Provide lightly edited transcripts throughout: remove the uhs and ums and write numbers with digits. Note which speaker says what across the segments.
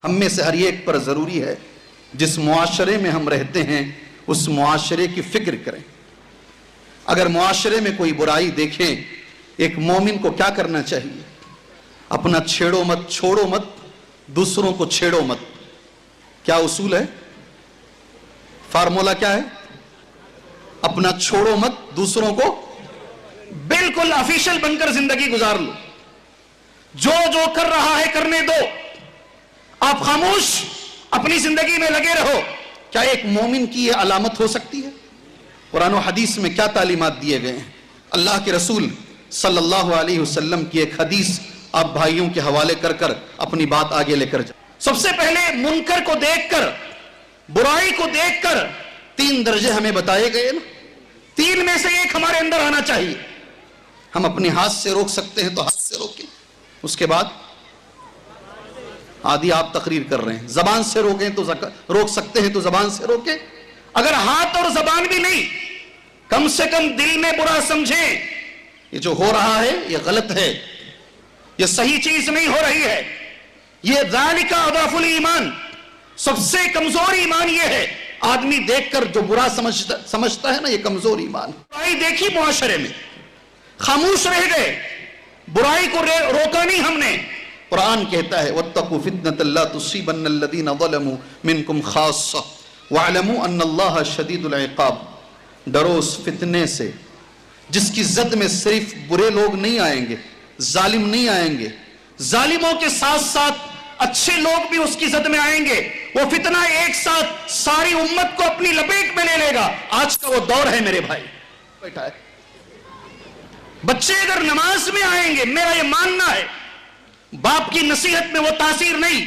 Speaker 1: ہم میں سے ہر ایک پر ضروری ہے جس معاشرے میں ہم رہتے ہیں اس معاشرے کی فکر کریں. اگر معاشرے میں کوئی برائی دیکھیں ایک مومن کو کیا کرنا چاہیے؟ اپنا چھیڑو مت، چھوڑو مت، دوسروں کو چھیڑو مت. کیا اصول ہے؟ فارمولا کیا ہے؟ اپنا چھوڑو مت، دوسروں کو بالکل آفیشل بن کر زندگی گزار لو. جو جو کر رہا ہے کرنے دو، آپ خاموش اپنی زندگی میں لگے رہو. کیا ایک مومن کی یہ علامت ہو سکتی ہے؟ قرآن و حدیث میں کیا تعلیمات دیے گئے ہیں؟ اللہ کے رسول صلی اللہ علیہ وسلم کی ایک حدیث آپ بھائیوں کے حوالے کر کر اپنی بات آگے لے کر جائیں. سب سے پہلے منکر کو دیکھ کر، برائی کو دیکھ کر 3 درجے ہمیں بتائے گئے نا، 3 میں سے ایک ہمارے اندر آنا چاہیے. ہم اپنے ہاتھ سے روک سکتے ہیں تو ہاتھ سے روکیں. اس کے بعد آدھی آپ تقریر کر رہے ہیں، زبان سے روکیں تو روک سکتے ہیں تو زبان سے روکیں. اگر ہاتھ اور زبان بھی نہیں، کم سے کم دل میں برا سمجھیں یہ جو ہو رہا ہے یہ غلط ہے، یہ صحیح چیز نہیں ہو رہی ہے. یہ ذالک اضعف الایمان، سب سے کمزور ایمان یہ ہے. آدمی دیکھ کر جو برا سمجھتا ہے نا، یہ کمزور ایمان. برائی دیکھی معاشرے میں، خاموش رہ گئے، برائی کو روکا نہیں ہم نے. قرآن کہتا ہے وَاتَّقُوا فِتْنَةً لَا تُصِيبَنَّ الَّذِينَ ظَلَمُوا مِنْكُمْ خَاصَّةً وَاعْلَمُوا أَنَّ اللَّهَ شَدِيدُ الْعِقَابِ. ڈرو اس فتنے سے جس کی زد میں صرف برے لوگ نہیں آئیں گے، ظالم نہیں آئیں گے، ظالموں کے ساتھ ساتھ اچھے لوگ بھی اس کی زد میں آئیں گے. وہ فتنہ ایک ساتھ ساری امت کو اپنی لپیٹ میں لے لے گا. آج کا وہ دور ہے میرے بھائی. بیٹھا ہے بچے اگر نماز میں آئیں گے، میرا یہ ماننا ہے، باپ کی نصیحت میں وہ تاثیر نہیں،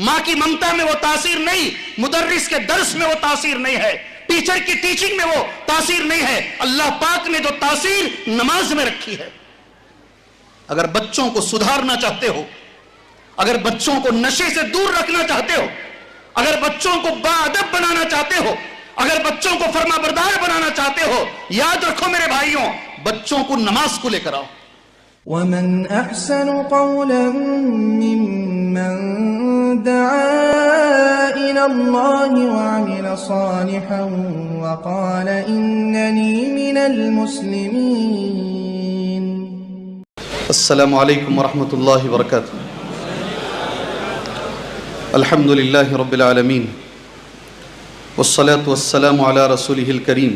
Speaker 1: ماں کی ممتا میں وہ تاثیر نہیں، مدرس کے درس میں وہ تاثیر نہیں ہے، ٹیچر کی ٹیچنگ میں وہ تاثیر نہیں ہے. اللہ پاک نے جو تاثیر نماز میں رکھی ہے. اگر بچوں کو سدھارنا چاہتے ہو، اگر بچوں کو نشے سے دور رکھنا چاہتے ہو، اگر بچوں کو باادب بنانا چاہتے ہو، اگر بچوں کو فرما بردار بنانا چاہتے ہو، یاد رکھو میرے بھائیوں، بچوں کو نماز کو لے کر آؤ.
Speaker 2: ومن أحسن قولا ممن دعا إلى الله وعمل صالحا وقال إنني من المسلمين.
Speaker 1: السلام علیکم ورحمۃ اللہ وبرکاتہ. الحمد للہ رب العالمین والصلاة والسلام علی رسولہ الکریم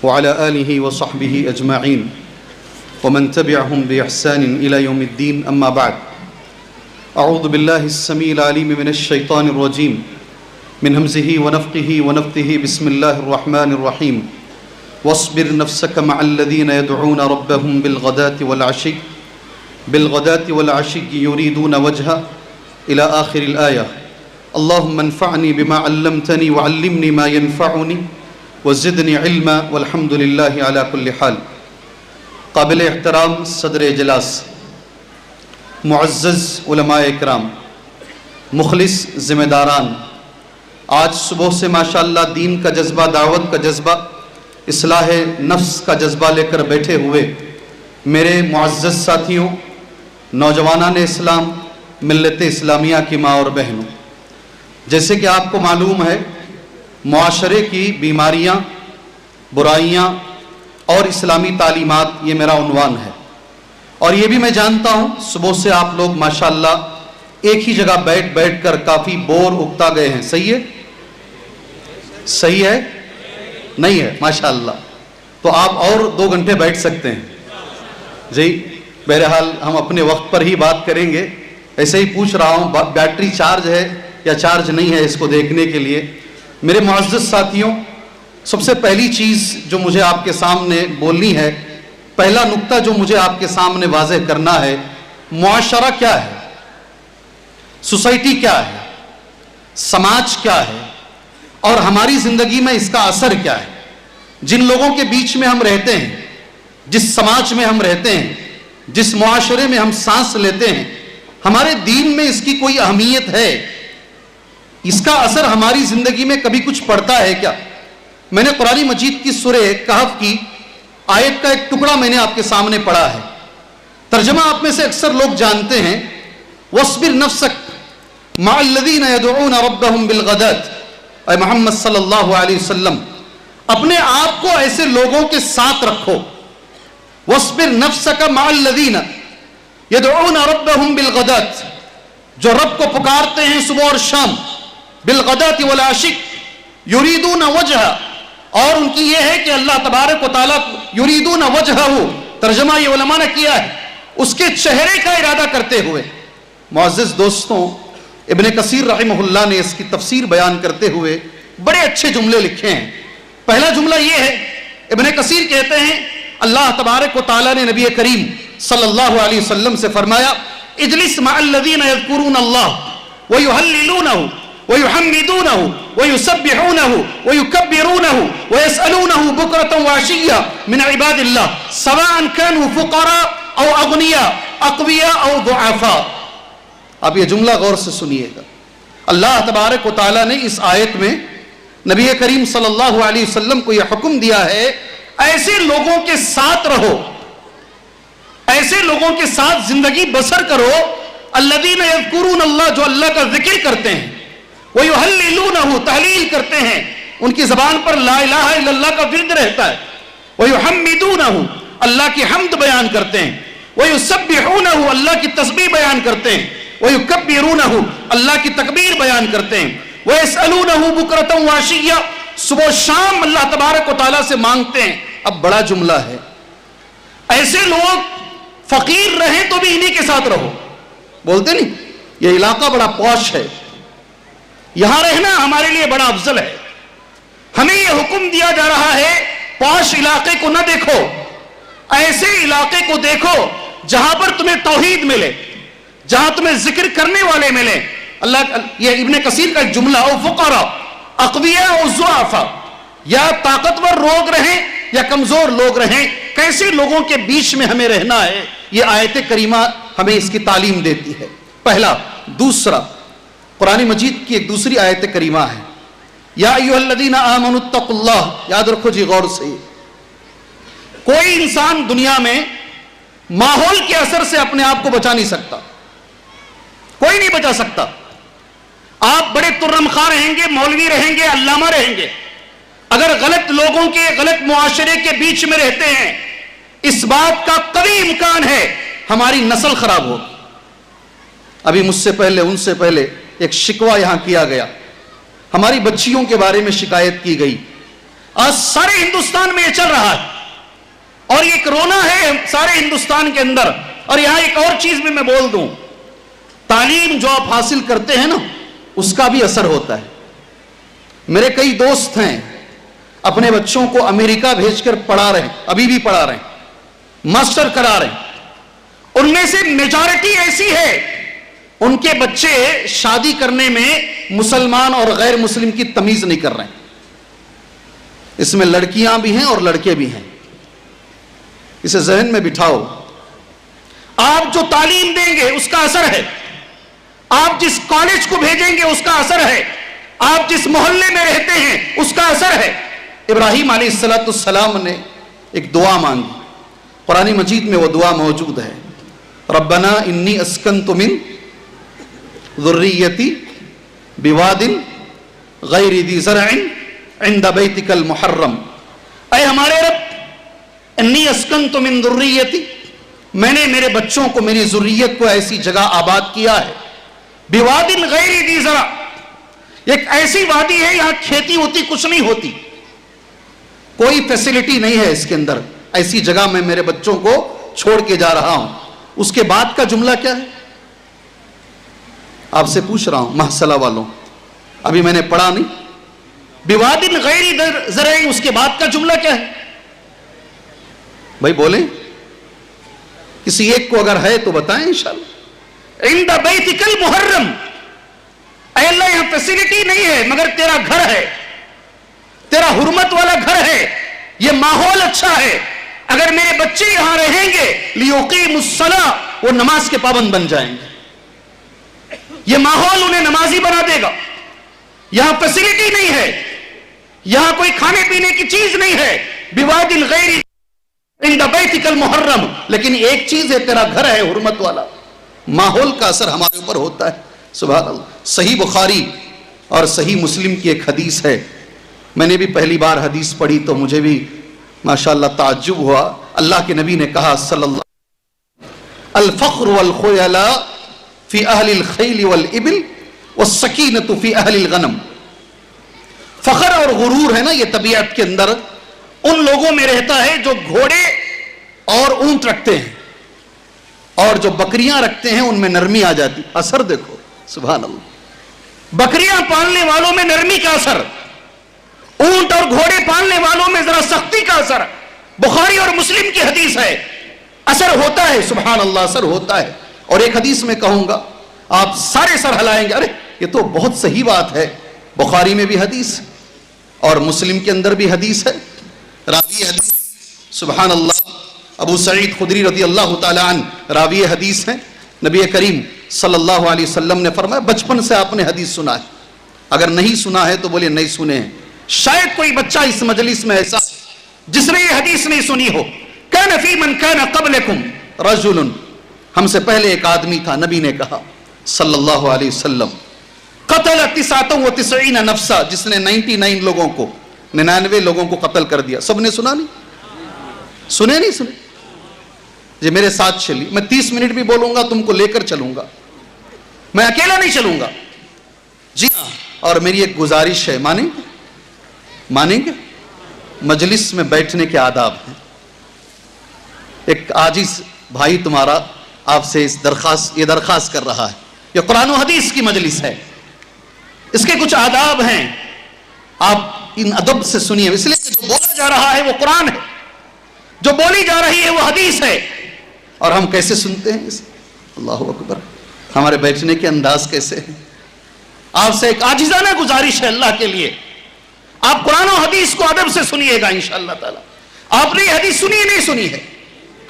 Speaker 1: وعلی آلہ وصحبہ اجمعین ومن تبعهم بإحسان إلى يوم الدين. أما بعد، أعوذ بالله السميع العليم من الشيطان الرجيم من همزه ونفخه ونفثه. بسم الله الرحمن الرحيم. واصبر نفسك مع الذين يدعون ربهم بالغداة والعشي يريدون وجهه إلى آخر الآية. اللهم انفعني بما علمتني وعلمني ما ينفعني وزدني علما والحمد لله على كل حال. قابل احترام صدر اجلاس، معزز علماء اکرام، مخلص ذمہ داران، آج صبح سے ماشاءاللہ دین کا جذبہ، دعوت کا جذبہ، اصلاح نفس کا جذبہ لے کر بیٹھے ہوئے میرے معزز ساتھیوں، نوجوانان اسلام، ملت اسلامیہ کی ماں اور بہنوں، جیسے کہ آپ کو معلوم ہے معاشرے کی بیماریاں، برائیاں اور اسلامی تعلیمات، یہ میرا عنوان ہے. اور یہ بھی میں جانتا ہوں صبح سے آپ لوگ ماشاءاللہ ایک ہی جگہ بیٹھ کر کافی بور اکتا گئے ہیں. صحیح ہے؟ صحیح ہے؟ نہیں ہے؟ ماشاءاللہ. تو آپ اور 2 گھنٹے بیٹھ سکتے ہیں. جی بہرحال ہم اپنے وقت پر ہی بات کریں گے. ایسے ہی پوچھ رہا ہوں بیٹری چارج ہے یا چارج نہیں ہے اس کو دیکھنے کے لیے. میرے معزز ساتھیوں، سب سے پہلی چیز جو مجھے آپ کے سامنے بولنی ہے، پہلا نقطہ جو مجھے آپ کے سامنے واضح کرنا ہے، معاشرہ کیا ہے، سوسائٹی کیا ہے، سماج کیا ہے، اور ہماری زندگی میں اس کا اثر کیا ہے. جن لوگوں کے بیچ میں ہم رہتے ہیں، جس سماج میں ہم رہتے ہیں، جس معاشرے میں ہم سانس لیتے ہیں، ہمارے دین میں اس کی کوئی اہمیت ہے؟ اس کا اثر ہماری زندگی میں کبھی کچھ پڑتا ہے کیا؟ میں نے قرآن مجید کی سورہ کہف کی آیت کا ایک ٹکڑا میں نے آپ کے سامنے پڑھا ہے. ترجمہ آپ میں سے اکثر لوگ جانتے ہیں، وَاصْبِرْ نَفْسَكَ مع الذین یدعون ربهم بالغداۃ، اے محمد صلی اللہ علیہ وسلم اپنے آپ کو ایسے لوگوں کے ساتھ رکھو. واصبر نفسک مع الذین یدعون ربهم بالغداۃ، جو رب کو پکارتے ہیں صبح اور شام، بالغداۃ والعشی یریدون وجہہ، اور ان کی یہ ہے کہ اللہ تبارک و تعالیٰ یریدون وجہہ، ترجمہ یہ علماء نے کیا ہے اس کے چہرے کا ارادہ کرتے ہوئے. معزز دوستوں، ابن کثیر رحمہ اللہ نے اس کی تفسیر بیان کرتے ہوئے بڑے اچھے جملے لکھے ہیں. پہلا جملہ یہ ہے، ابن کثیر کہتے ہیں اللہ تبارک و تعالیٰ نے نبی کریم صلی اللہ علیہ وسلم سے فرمایا اجلس مع الذین یذکرون اللہ ویہللونہ ویحمدونہ ویسبحونہ ویکبرونہ ویسألونہ بکرۃ وعشیا من عباد اللہ سواء کانوا فقراء او اغنیاء اقویاء او ضعفاء. آپ یہ جملہ غور سے سنیے گا. اللہ تبارک و تعالیٰ نے اس آیت میں نبی کریم صلی اللہ علیہ وسلم کو یہ حکم دیا ہے ایسے لوگوں کے ساتھ رہو، ایسے لوگوں کے ساتھ زندگی بسر کرو، الذین یذکرون اللہ، جو اللہ کا ذکر کرتے ہیں، ویحللونہ، تحلیل کرتے ہیں، ان کی زبان پر لا الہ الا اللہ کا ورد رہتا ہے، ویحمدونہ، اللہ کی حمد بیان کرتے ہیں، ویسبحونہ، اللہ کی تسبیح بیان کرتے ہیں، ویکبرونہ، اللہ کی تکبیر بیان کرتے ہیں، ویسألونہ بکرۃ وعشیا، صبح و شام اللہ تبارک و تعالیٰ سے مانگتے ہیں. اب بڑا جملہ ہے، ایسے لوگ فقیر رہیں تو بھی انہی کے ساتھ رہو. بولتے نہیں یہ علاقہ بڑا پوش ہے، یہاں رہنا ہمارے لیے بڑا افضل ہے. ہمیں یہ حکم دیا جا رہا ہے پوش علاقے کو نہ دیکھو، ایسے علاقے کو دیکھو جہاں پر تمہیں توحید ملے، جہاں تمہیں ذکر کرنے والے ملے. اللہ، یہ ابن کثیر کا ایک جملہ، او فقراء اقویاء او ضعفاء، یا طاقتور لوگ رہیں یا کمزور لوگ رہیں، کیسے لوگوں کے بیچ میں ہمیں رہنا ہے، یہ آیت کریمہ ہمیں اس کی تعلیم دیتی ہے. پہلا. دوسرا، قرآن مجید کی ایک دوسری آیت کریمہ ہے، یا ایھا الذین آمنوا اتقوا اللہ. یاد رکھو جی غور سے، کوئی انسان دنیا میں ماحول کے اثر سے اپنے آپ کو بچا نہیں سکتا، کوئی نہیں بچا سکتا. آپ بڑے ترم خواہ رہیں گے، مولوی رہیں گے، علامہ رہیں گے، اگر غلط لوگوں کے، غلط معاشرے کے بیچ میں رہتے ہیں، اس بات کا قوی امکان ہے ہماری نسل خراب ہوگی. ابھی مجھ سے پہلے، ان سے پہلے ایک شکوہ یہاں کیا گیا، ہماری بچیوں کے بارے میں شکایت کی گئی. آج سارے ہندوستان میں یہ چل رہا ہے اور یہ کرونا ہے سارے ہندوستان کے اندر. اور یہاں ایک اور چیز بھی میں بول دوں، تعلیم جو آپ حاصل کرتے ہیں نا اس کا بھی اثر ہوتا ہے. میرے کئی دوست ہیں اپنے بچوں کو امریکہ بھیج کر پڑھا رہے ہیں، ابھی بھی پڑھا رہے ہیں، ماسٹر کرا رہے ہیں. ان میں سے میجارٹی ایسی ہے ان کے بچے شادی کرنے میں مسلمان اور غیر مسلم کی تمیز نہیں کر رہے ہیں. اس میں لڑکیاں بھی ہیں اور لڑکے بھی ہیں. اسے ذہن میں بٹھاؤ. آپ جو تعلیم دیں گے اس کا اثر ہے، آپ جس کالج کو بھیجیں گے اس کا اثر ہے، آپ جس محلے میں رہتے ہیں اس کا اثر ہے. ابراہیم علیہ السلام نے ایک دعا مانگی، قرآن مجید میں وہ دعا موجود ہے، ربنا انی اسکنت من ذریتی بواد غیر ذی زرع عند بیتک المحرم. اے ہمارے رب، انی اسکنت من ذریتی، میں نے میرے بچوں کو، میری ذریت کو ایسی جگہ آباد کیا ہے، بواد غیر ذی زرع، ایک ایسی وادی ہے یہاں کھیتی ہوتی کچھ نہیں ہوتی، کوئی فیسلٹی نہیں ہے اس کے اندر، ایسی جگہ میں میرے بچوں کو چھوڑ کے جا رہا ہوں. اس کے بعد کا جملہ کیا ہے؟ آپ سے پوچھ رہا ہوں محصلہ والوں، ابھی میں نے پڑھا نہیں. بواد غیر زرع، اس کے بعد کا جملہ کیا ہے بھائی؟ بولیں، کسی ایک کو اگر ہے تو بتائیں انشاءاللہ. عند بیتک المحرم، اے اللہ یہاں فیسلٹی نہیں ہے مگر تیرا گھر ہے، تیرا حرمت والا گھر ہے، یہ ماحول اچھا ہے، اگر میرے بچے یہاں رہیں گے لیقیموا الصلاۃ، وہ نماز کے پابند بن جائیں گے، یہ ماحول انہیں نمازی بنا دے گا. یہاں فیسلٹی نہیں ہے، یہاں کوئی کھانے پینے کی چیز نہیں ہے، بواد غیر عند بیتک المحرم، لیکن ایک چیز ہے، تیرا گھر ہے حرمت والا. ماحول کا اثر ہمارے اوپر ہوتا ہے. سبحان اللہ. صحیح بخاری اور صحیح مسلم کی ایک حدیث ہے. میں نے بھی پہلی بار حدیث پڑھی تو مجھے بھی ماشاءاللہ تعجب ہوا. اللہ کے نبی نے کہا صلی اللہ الفخر والخیلاء فی اہل الخیل والابل والسکینۃ فی اہل الغنم. فخر اور غرور ہے نا یہ طبیعت کے اندر ان لوگوں میں رہتا ہے جو گھوڑے اور اونٹ رکھتے ہیں, اور جو بکریاں رکھتے ہیں ان میں نرمی آ جاتی. اثر دیکھو سبحان اللہ, بکریاں پالنے والوں میں نرمی کا اثر, اونٹ اور گھوڑے پالنے والوں میں ذرا سختی کا اثر. بخاری اور مسلم کی حدیث ہے, اثر ہوتا ہے سبحان اللہ, اثر ہوتا ہے. اور ایک حدیث میں کہوں گا آپ سارے سر ہلائیں گے, ارے یہ تو بہت صحیح بات ہے. بخاری میں بھی حدیث اور مسلم کے اندر بھی حدیث ہے. راوی حدیث سبحان اللہ ابو سعید خدری رضی اللہ تعالی عنہ راوی حدیث ہیں. نبی کریم صلی اللہ علیہ وسلم نے فرمایا بچپن سے آپ نے حدیث سنا ہے, اگر نہیں سنا ہے تو بولے نہیں سنے ہیں. شاید کوئی بچہ اس مجلس میں ایسا جس نے یہ حدیث نہیں سنی ہو. کان فی من کان قبلکم رجل, ہم سے پہلے ایک آدمی تھا, نبی نے کہا صلی اللہ علیہ وسلم قتل 99 نفسا, جس نے 99 لوگوں کو 99 لوگوں کو قتل کر دیا. سب نے سنا نہیں سنے, نہیں سنے جی میرے ساتھ چلی. میں 30 منٹ بھی بولوں گا, تم کو لے کر چلوں گا, میں اکیلا نہیں چلوں گا. جی ہاں, اور میری ایک گزارش ہے, مانیں گے؟ مانیں گے؟ مجلس میں بیٹھنے کے آداب ہیں. ایک عاجز بھائی تمہارا آپ سے یہ درخواست کر رہا ہے, یہ قرآن و حدیث کی مجلس ہے, اس کے کچھ آداب ہیں, آپ ان ادب سے سنیے. اس لیے کہ جو بولا جا رہا ہے وہ قرآن ہے, جو بولی جا رہی ہے وہ حدیث ہے, اور ہم کیسے سنتے ہیں اسے. اللہ اکبر, ہمارے بیٹھنے کے انداز کیسے ہیں. آپ سے ایک عاجزانہ گزارش ہے اللہ کے لیے, آپ قرآن و حدیث کو ادب سے سنیے گا انشاءاللہ تعالی. آپ نے یہ حدیث سنی نہیں سنی ہے,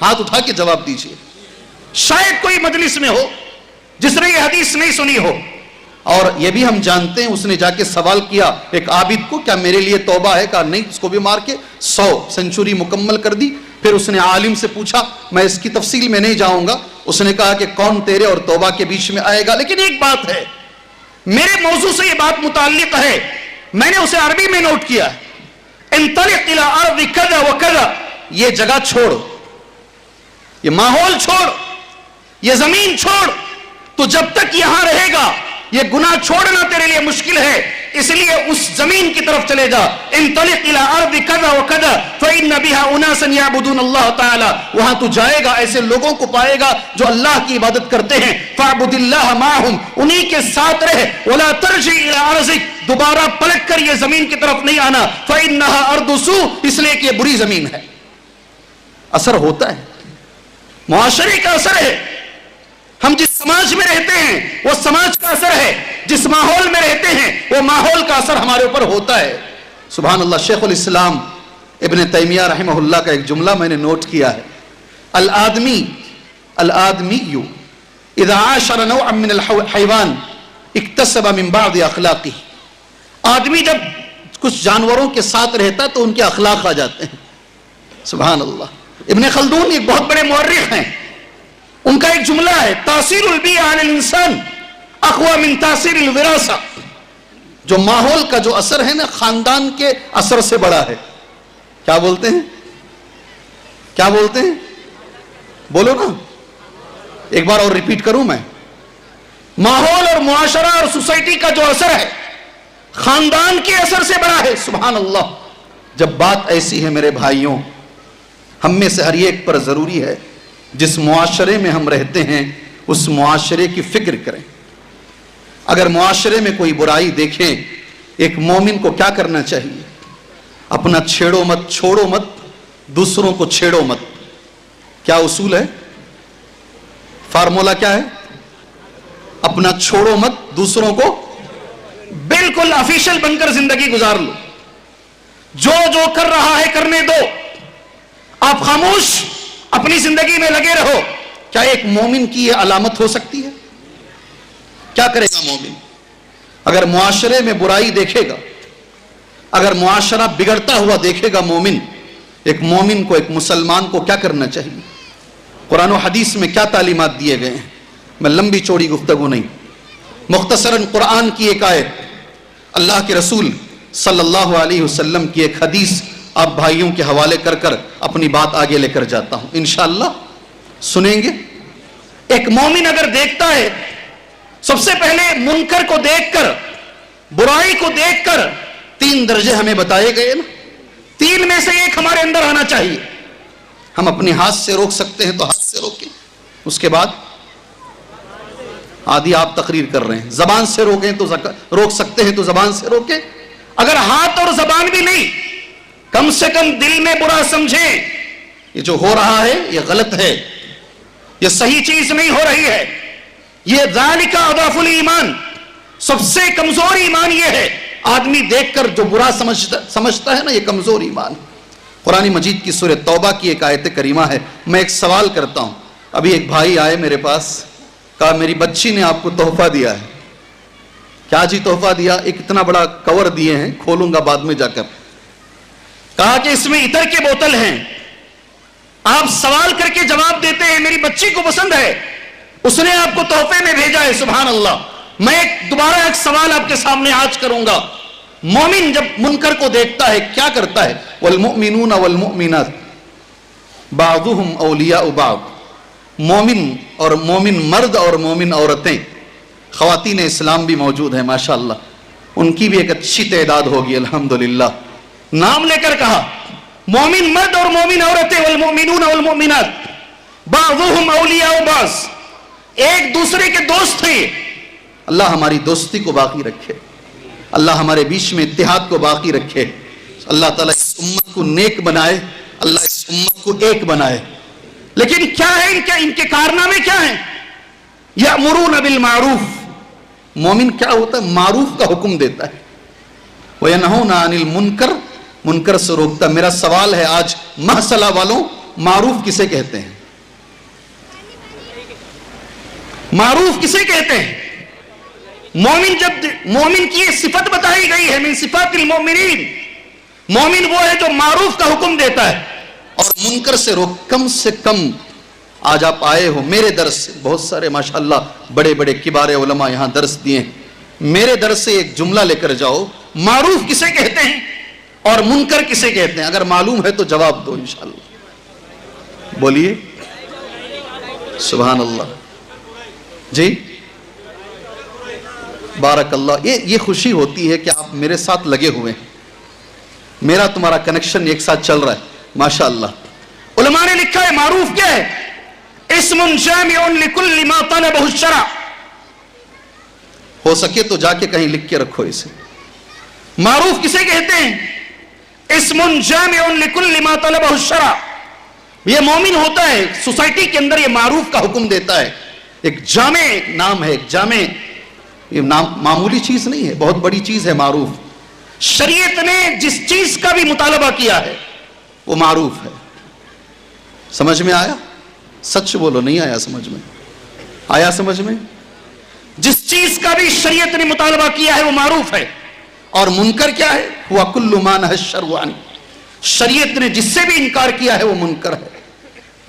Speaker 1: ہاتھ اٹھا کے جواب دیجئے. شاید کوئی مجلس میں ہو جس نے یہ حدیث نہیں سنی ہو. اور یہ بھی ہم جانتے ہیں اس نے جا کے سوال کیا ایک عابد کو, کیا میرے لیے توبہ ہے؟ کہا نہیں. اس کو بھی مار کے 100 سنچری مکمل کر دی. پھر اس نے عالم سے پوچھا, میں اس کی تفصیل میں نہیں جاؤں گا. اس نے کہا کہ کون تیرے اور توبہ کے بیچ میں آئے گا. لیکن ایک بات ہے, میرے موضوع سے یہ بات متعلق ہے, میں نے اسے عربی میں نوٹ کیا ہے. انطلق الى ارض کذا وکذا, یہ جگہ چھوڑ, یہ ماحول چھوڑ, یہ زمین چھوڑ. تو جب تک یہاں رہے گا یہ گناہ چھوڑنا تیرے لیے مشکل ہے, اس لیے اس زمین کی طرف چلے جا. انطلق الى ارض کذا وکذا فان بها اناسا يعبدون الله تعالی, وہاں تو جائے گا ایسے لوگوں کو پائے گا جو اللہ کی عبادت کرتے ہیں. فاعبد الله معهم, انہی کے ساتھ رہ. ولا ترجع الى ارضک, دوبارہ پلٹ کر یہ زمین کی طرف نہیں آنا. فانها ارض سوء, اس لیے کہ یہ بری زمین ہے. اثر ہوتا ہے, معاشرے کا اثر ہے. ہم جس سماج میں رہتے ہیں وہ سماج کا اثر ہے, جس ماحول میں رہتے ہیں وہ ماحول کا اثر ہمارے اوپر ہوتا ہے. سبحان اللہ. شیخ الاسلام ابن تیمیہ رحمہ اللہ کا ایک جملہ میں نے نوٹ کیا ہے, الآدمی اذا عاشر نوعا من الحیوان اکتسب من بعض اخلاقی. آدمی جب کچھ جانوروں کے ساتھ رہتا تو ان کے اخلاق آ جاتے ہیں. سبحان اللہ. ابن خلدون ایک بہت بڑے مورخ ہیں, ان کا ایک جملہ ہے, تاثیر البیئہ علی الانسان اقوی من تاثیر الوراثہ. جو ماحول کا جو اثر ہے نا خاندان کے اثر سے بڑا ہے. کیا بولتے ہیں, کیا بولتے ہیں, بولو نا, ایک بار اور ریپیٹ کروں میں. ماحول اور معاشرہ اور سوسائٹی کا جو اثر ہے خاندان کے اثر سے بڑا ہے. سبحان اللہ. جب بات ایسی ہے میرے بھائیوں, ہم میں سے ہر ایک پر ضروری ہے جس معاشرے میں ہم رہتے ہیں اس معاشرے کی فکر کریں. اگر معاشرے میں کوئی برائی دیکھیں, ایک مومن کو کیا کرنا چاہیے؟ اپنا چھیڑو مت, چھوڑو مت, دوسروں کو چھیڑو مت. کیا اصول ہے, فارمولا کیا ہے؟ اپنا چھوڑو مت, دوسروں کو بالکل آفیشل بن کر زندگی گزار لو. جو جو کر رہا ہے کرنے دو, آپ خاموش اپنی زندگی میں لگے رہو. کیا ایک مومن کی یہ علامت ہو سکتی ہے؟ کیا کرے گا مومن؟ اگر معاشرے میں برائی دیکھے گا, اگر معاشرہ بگڑتا ہوا دیکھے گا مومن, ایک مومن کو, ایک مسلمان کو کیا کرنا چاہیے؟ قرآن و حدیث میں کیا تعلیمات دیے گئے ہیں؟ میں لمبی چوڑی گفتگو نہیں, مختصراً قرآن کی ایک آیت، اللہ کے رسول صلی اللہ علیہ وسلم کی ایک حدیث آپ بھائیوں کے حوالے کر کر اپنی بات آگے لے کر جاتا ہوں، انشاءاللہ سنیں گے۔ ایک مومن اگر دیکھتا ہے، سب سے پہلے منکر کو دیکھ کر، برائی کو دیکھ کر 3 درجے ہمیں بتائے گئے نا، 3 میں سے ایک ہمارے اندر آنا چاہیے۔ ہم اپنے ہاتھ سے روک سکتے ہیں تو ہاتھ سے روکیں، اس کے بعد آدھی آپ تقریر کر رہے ہیں، زبان سے روکیں تو روک سکتے ہیں تو زبان سے روکیں، اگر ہاتھ اور زبان بھی نہیں، کم سے کم دل میں برا سمجھیں یہ جو ہو رہا ہے یہ غلط ہے، یہ صحیح چیز نہیں ہو رہی ہے، یہ ذالک اضعف الایمان، سب سے کمزور ایمان یہ ہے، آدمی دیکھ کر جو برا سمجھتا ہے نا، یہ کمزور ایمان۔ قرآن مجید کی سورہ توبہ کی ایک آیت کریمہ ہے۔ میں ایک سوال کرتا ہوں، ابھی ایک بھائی آئے میرے پاس، کہا میری بچی نے آپ کو تحفہ دیا ہے۔ کیا جی تحفہ دیا؟ ایک اتنا بڑا کور دیے ہیں، کھولوں گا بعد میں جا کر۔ کہا کہ اس میں عطر کے بوتل ہیں، آپ سوال کر کے جواب دیتے ہیں میری بچی کو پسند ہے، اس نے آپ کو تحفے میں بھیجا ہے، سبحان اللہ۔ میں دوبارہ ایک سوال آپ کے سامنے آج کروں گا، مومن جب منکر کو دیکھتا ہے کیا کرتا ہے؟ والمؤمنون والمؤمنات بعضهم اولیاء بعض، مومن اور مومن مرد اور مومن عورتیں، خواتین اسلام بھی موجود ہیں ماشاءاللہ، ان کی بھی ایک اچھی تعداد ہوگی الحمدللہ۔ نام لے کر کہا مومن مرد اور مومن عورتیں، والمؤمنون والمؤمنات بعضهم اولیاء بعض، ایک دوسرے کے دوست ہیں۔ اللہ ہماری دوستی کو باقی رکھے، اللہ ہمارے بیچ میں اتحاد کو باقی رکھے، اللہ تعالیٰ اس امت کو نیک بنائے، اللہ اس امت کو ایک بنائے۔ لیکن کیا ہے ان کے کارنامے کیا ہیں؟ یأمرون بالمعروف، مومن کیا ہوتا ہے؟ معروف کا حکم دیتا ہے، وینہون عن المنکر، منکر سے روکتا ہے۔ میرا سوال ہے آج محصلہ والوں، معروف کسے کہتے ہیں؟ معروف کسے کہتے ہیں؟ مومن کی یہ صفت بتائی گئی ہے، من صفات المؤمنین، مومن وہ ہے جو معروف کا حکم دیتا ہے اور منکر سے روک۔ کم سے کم آج آپ آئے ہو میرے درس سے، بہت سارے ماشاءاللہ بڑے بڑے کبار علماء یہاں درس دیے ہیں، میرے درس سے ایک جملہ لے کر جاؤ، معروف کسے کہتے ہیں اور منکر کسے کہتے ہیں؟ اگر معلوم ہے تو جواب دو انشاءاللہ، بولیے سبحان اللہ۔ جی بارک اللہ، یہ خوشی ہوتی ہے کہ آپ میرے ساتھ لگے ہوئے ہیں، میرا تمہارا کنیکشن ایک ساتھ چل رہا ہے ماشاءاللہ۔ علماء نے لکھا ہے معروف کیا ہے؟ اسم جامع لکل ما طلبہ الشرع، ہو سکے تو جا کے کہیں لکھ کے رکھو اسے۔ معروف کسے کہتے ہیں؟ اسم جامع لکل ما طلبہ الشرع، یہ مومن ہوتا ہے سوسائٹی کے اندر، یہ معروف کا حکم دیتا ہے، ایک جامع نام ہے، ایک جامع، یہ نام معمولی چیز نہیں ہے، بہت بڑی چیز ہے معروف۔ شریعت نے جس چیز کا بھی مطالبہ کیا ہے وہ معروف ہے۔ سمجھ میں آیا؟ سچ بولو، نہیں آیا سمجھ میں؟ آیا سمجھ میں؟ جس چیز کا بھی شریعت نے مطالبہ کیا ہے وہ معروف ہے، اور منکر کیا ہے؟ ہوا کل ما نہی الشرع عنہ، شریعت نے جس سے بھی انکار کیا ہے وہ منکر ہے۔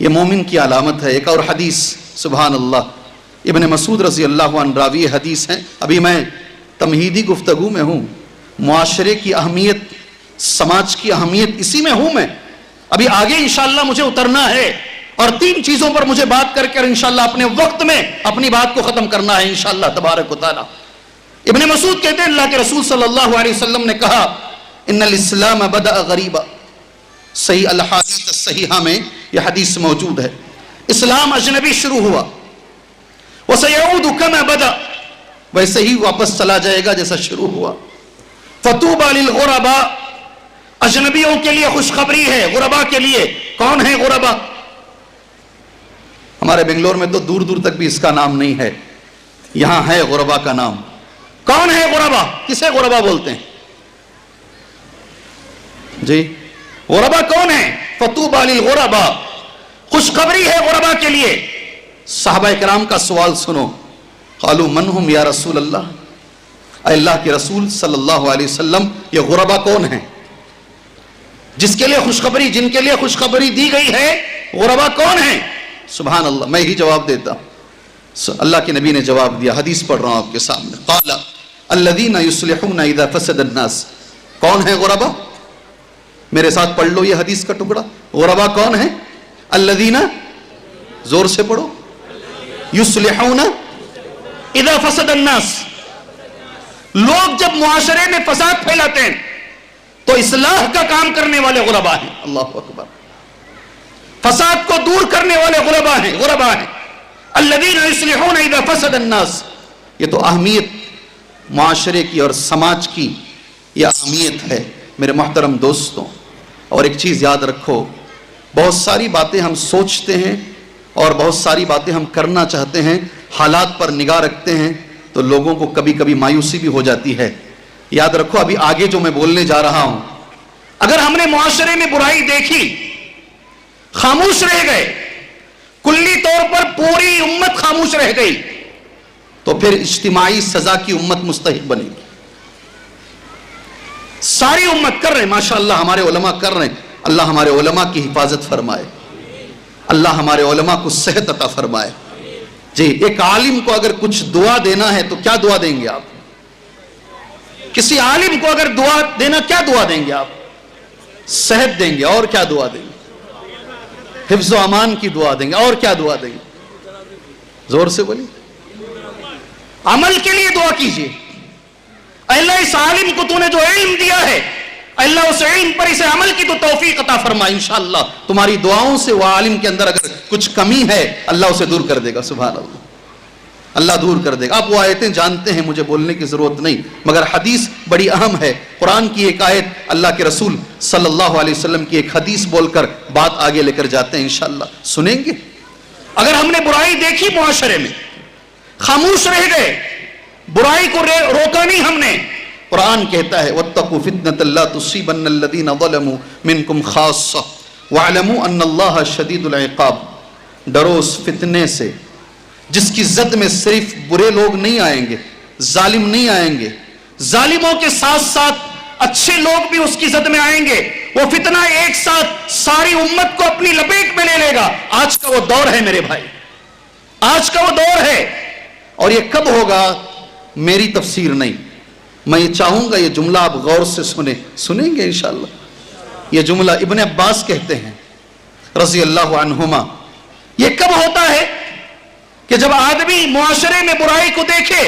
Speaker 1: یہ مومن کی علامت ہے۔ ایک اور حدیث، سبحان اللہ، ابن مسعود رضی اللہ عنہ راوی حدیث ہیں۔ ابھی میں تمہیدی گفتگو میں ہوں، معاشرے کی اہمیت، سماج کی اہمیت اسی میں ہوں میں، ابھی آگے انشاءاللہ مجھے اترنا ہے اور 3 چیزوں پر مجھے بات کر کر انشاءاللہ اپنے وقت میں اپنی بات کو ختم کرنا ہے انشاءاللہ تبارک و تعالی۔ ابن مسعود کہتے ہیں اللہ کے رسول صلی اللہ علیہ وسلم نے کہا ان الاسلام بدأ غریبا، صحیح الحدیث الصحیحہ میں یہ حدیث موجود ہے، اسلام اجنبی شروع ہوا، وسيعود كما بدا، ویسے ہی واپس چلا جائے گا جیسا شروع ہوا۔ فطوبى للغرباء، اجنبیوں کے لیے خوشخبری ہے، غرباء کے لیے۔ کون ہے غرباء؟ ہمارے بنگلور میں تو دور دور تک بھی اس کا نام نہیں ہے، یہاں ہے غرباء کا نام۔ کون ہے غرباء؟ کسے غرباء بولتے ہیں جی؟ غرباء کون ہے؟ فطوبى للغرباء، خوشخبری ہے غرباء کے لیے۔ صحابہ کرام کا سوال سنو، قالوا من هم یا رسول اللہ، اے اللہ کے رسول صلی اللہ علیہ وسلم یہ غرباء کون ہیں؟ جس کے لیے خوشخبری، جن کے لیے خوشخبری دی گئی ہے، غرباء کون ہیں؟ سبحان اللہ، میں ہی جواب دیتا ہوں، اللہ کے نبی نے جواب دیا، حدیث پڑھ رہا ہوں آپ کے سامنے، قال الذین یصلحون اذا فسد الناس. کون ہے غربا؟ میرے ساتھ پڑھ لو یہ حدیث کا ٹکڑا. غربا کون ہے؟ الذین، زور سے پڑھو، یصلحون اذا فسد الناس. لوگ جب معاشرے میں فساد پھیلاتے ہیں تو اصلاح کا کام کرنے والے غربا ہیں. اللہ اکبر. فساد کو دور کرنے والے غربا ہیں. الذین یصلحون اذا فسد الناس. یہ تو اہمیت معاشرے کی اور سماج کی یہ اہمیت ہے میرے محترم دوستوں. اور ایک چیز یاد رکھو، بہت ساری باتیں ہم سوچتے ہیں اور بہت ساری باتیں ہم کرنا چاہتے ہیں، حالات پر نگاہ رکھتے ہیں تو لوگوں کو کبھی کبھی مایوسی بھی ہو جاتی ہے. یاد رکھو ابھی آگے جو میں بولنے جا رہا ہوں، اگر ہم نے معاشرے میں برائی دیکھی، خاموش رہ گئے، کلی طور پر پوری امت خاموش رہ گئی، تو پھر اجتماعی سزا کی امت مستحق بنے گی. ساری امت کر رہے ہیں، ماشاءاللہ ہمارے علماء کر رہے ہیں. اللہ ہمارے علماء کی حفاظت فرمائے، اللہ ہمارے علماء کو صحت عطا فرمائے. جی، ایک عالم کو اگر کچھ دعا دینا ہے تو کیا دعا دیں گے آپ؟ کسی عالم کو اگر دعا دینا، کیا دعا دیں گے آپ؟ صحت دیں گے. اور کیا دعا دیں گے؟ حفظ و امان کی دعا دیں گے. اور کیا دعا دیں گے؟ زور سے بولیے. عمل کے لیے دعا کیجیے. اللہ اس عالم کو تو نے جو علم دیا ہے، اللہ اس علم پر اسے عمل کی تو توفیق عطا فرمائے. انشاءاللہ تمہاری دعاؤں سے وہ عالم کے اندر اگر کچھ کمی ہے اللہ اسے دور کر دے گا. سبحان اللہ، اللہ دور کر دے گا. آپ وہ آیتیں جانتے ہیں، مجھے بولنے کی ضرورت نہیں، مگر حدیث بڑی اہم ہے. قرآن کی ایک آیت، اللہ کے رسول صلی اللہ علیہ وسلم کی ایک حدیث بول کر بات آگے لے کر جاتے ہیں. انشاءاللہ سنیں گے. اگر ہم نے برائی دیکھی معاشرے میں، خاموش رہ گئے، برائی کو روکا نہیں ہم نے، قرآن کہتا ہے وَاتَّقُوا فِتْنَةً لَا تُصِيبَنَّ الَّذِينَ ظَلَمُوا مِنْكُمْ خَاصَّةً وَاعْلَمُوا أَنَّ اللَّهَ شَدِيدُ الْعِقَابِ. ڈرو اس فتنے سے جس کی زد میں صرف برے لوگ نہیں آئیں گے، ظالم نہیں آئیں گے، ظالموں کے ساتھ ساتھ اچھے لوگ بھی اس کی زد میں آئیں گے. وہ فتنہ ایک ساتھ ساری امت کو اپنی لپیٹ میں لے لے گا. آج کا وہ دور ہے میرے بھائی، آج کا وہ دور ہے. اور یہ کب ہوگا میری تفسیر نہیں، میں یہ چاہوں گا یہ جملہ آپ غور سے سنیں گے انشاءاللہ. یہ جملہ ابن عباس کہتے ہیں رضی اللہ عنہما. یہ کب ہوتا ہے کہ جب آدمی معاشرے میں برائی کو دیکھے،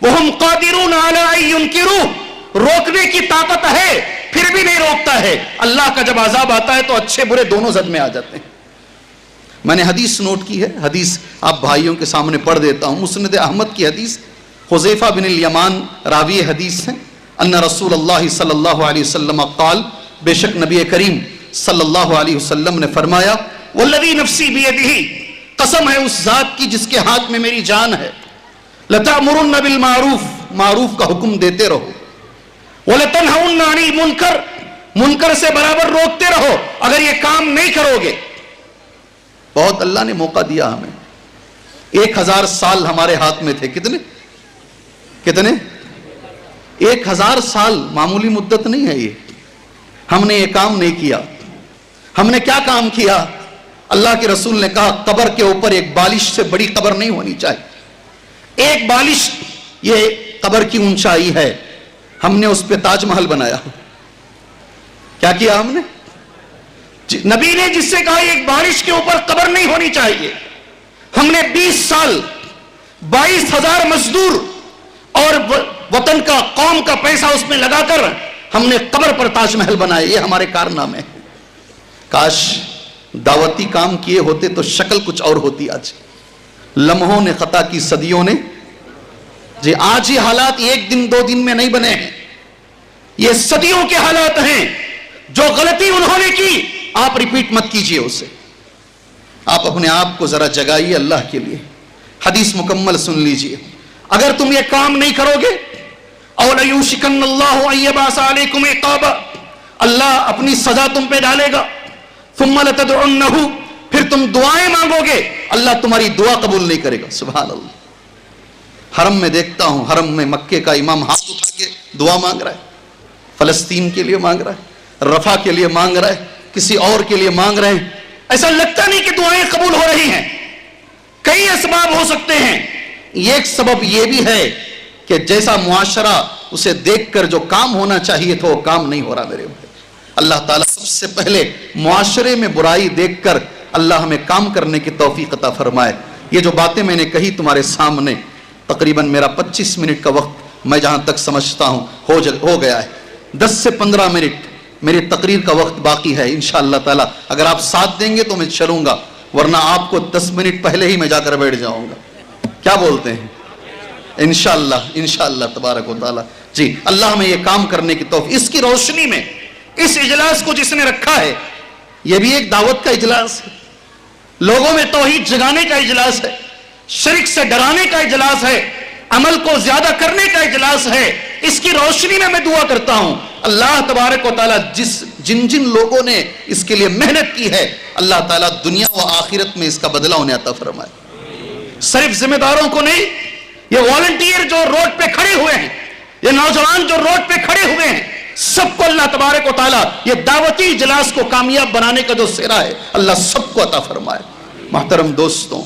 Speaker 1: وَهُمْ قَادِرُونَ عَلَىٰ أَن يُنْكِرُوا، روکنے کی طاقت ہے پھر بھی نہیں روکتا ہے. اللہ کا جب عذاب آتا ہے تو اچھے برے دونوں زد میں آ جاتے ہیں. میں نے حدیث نوٹ کی ہے، حدیث آپ بھائیوں کے سامنے پڑھ دیتا ہوں. مسند احمد کی حدیث، حذیفہ بن الیمان راوی حدیث ہیں. ان رسول اللہ صلی اللہ علیہ وسلم قال، بے شک نبی کریم صلی اللہ علیہ وسلم نے فرمایا، والذی نفسی بیدہ، قسم ہے اس ذات کی جس کے ہاتھ میں میری جان ہے، لتأمرن بالمعروف، معروف کا حکم دیتے رہو، ولتنہون عن المنکر، منکر سے برابر روکتے رہو. اگر یہ کام نہیں کرو گے، بہت اللہ نے موقع دیا ہمیں. 1000 سال ہمارے ہاتھ میں تھے. کتنے 1000 سال معمولی مدت نہیں ہے یہ. ہم نے یہ کام نہیں کیا. ہم نے کیا کام کیا؟ اللہ کے رسول نے کہا قبر کے اوپر ایک بالش سے بڑی قبر نہیں ہونی چاہیے. ایک بالش یہ قبر کی اونچائی ہے. ہم نے اس پہ تاج محل بنایا. کیا کیا ہم نے؟ نبی نے جس سے کہا ایک بالش کے اوپر قبر نہیں ہونی چاہیے، ہم نے 20 سال 22,000 مزدور اور وطن کا قوم کا پیسہ اس میں لگا کر ہم نے قبر پر تاج محل بنائے. یہ ہمارے کارنامے ہیں. کاش دعوتی کام کیے ہوتے تو شکل کچھ اور ہوتی. آج لمحوں نے خطا کی، صدیوں نے. جی آج یہ حالات 1 دن 2 دن میں نہیں بنے ہیں، یہ صدیوں کے حالات ہیں. جو غلطی انہوں نے کی آپ ریپیٹ مت کیجئے اسے. آپ اپنے آپ کو ذرا جگائیے اللہ کے لیے. حدیث مکمل سن لیجئے. اگر تم یہ کام نہیں کرو گے، اَوْلَيُوشِكَنَّ اللَّهُ أَن يَبْعَثَ عَلَيْكُمْ عِقَابًا، اللہ اپنی سزا تم پہ ڈالے گا. ثُمَّ لَتَدْعُنَّهُ، پھر تم دعائیں مانگو گے، اللہ تمہاری دعا قبول نہیں کرے گا. سبحان اللہ. حرم میں دیکھتا ہوں، حرم میں مکے کا امام ہاتھ اٹھا کے دعا مانگ رہا ہے، فلسطین کے لیے مانگ رہا ہے، رفح کے لیے مانگ رہا ہے، کسی اور کے لیے مانگ رہے ہیں. ایسا لگتا نہیں کہ دعائیں قبول ہو رہی ہیں. کئی اسباب ہو سکتے ہیں، ایک سبب یہ بھی ہے کہ جیسا معاشرہ اسے دیکھ کر جو کام ہونا چاہیے تھا وہ کام نہیں ہو رہا میرے بھائی۔ اللہ تعالیٰ سب سے پہلے معاشرے میں برائی دیکھ کر اللہ ہمیں کام کرنے کی توفیق عطا فرمائے۔ یہ جو باتیں میں نے کہی تمہارے سامنے، تقریباً میرا 25 منٹ کا وقت میں جہاں تک سمجھتا ہوں ہو گیا ہے۔ 10 سے 15 منٹ میری تقریر کا وقت باقی ہے انشاءاللہ تعالیٰ۔ اگر آپ ساتھ دیں گے تو میں چلوں گا، ورنہ آپ کو 10 منٹ پہلے ہی میں جا کر بیٹھ جاؤں گا۔ کیا بولتے ہیں؟ انشاءاللہ تبارک و تعالیٰ۔ جی، اللہ ہمیں یہ کام کرنے کی توفیق۔ اس کی روشنی میں اس اجلاس کو جس نے رکھا ہے، یہ بھی ایک دعوت کا اجلاس ہے، لوگوں میں توحید جگانے کا اجلاس ہے، شرک سے ڈرانے کا اجلاس ہے، عمل کو زیادہ کرنے کا اجلاس ہے۔ اس کی روشنی میں دعا کرتا ہوں اللہ تبارک و تعالیٰ جن لوگوں نے اس کے لیے محنت کی ہے، اللہ تعالیٰ دنیا و آخرت میں اس کا بدلہ انہیں عطا فرمائے۔ صرف ذمہ داروں کو نہیں، یہ والنٹیئر جو روڈ پہ کھڑے ہوئے ہیں، یہ نوجوان جو روڈ پہ کھڑے ہوئے ہیں، سب کو اللہ تبارک و تعالیٰ یہ دعوتی اجلاس کو کامیاب بنانے کا جو سہرا ہے، اللہ سب کو عطا فرمائے۔ محترم دوستوں،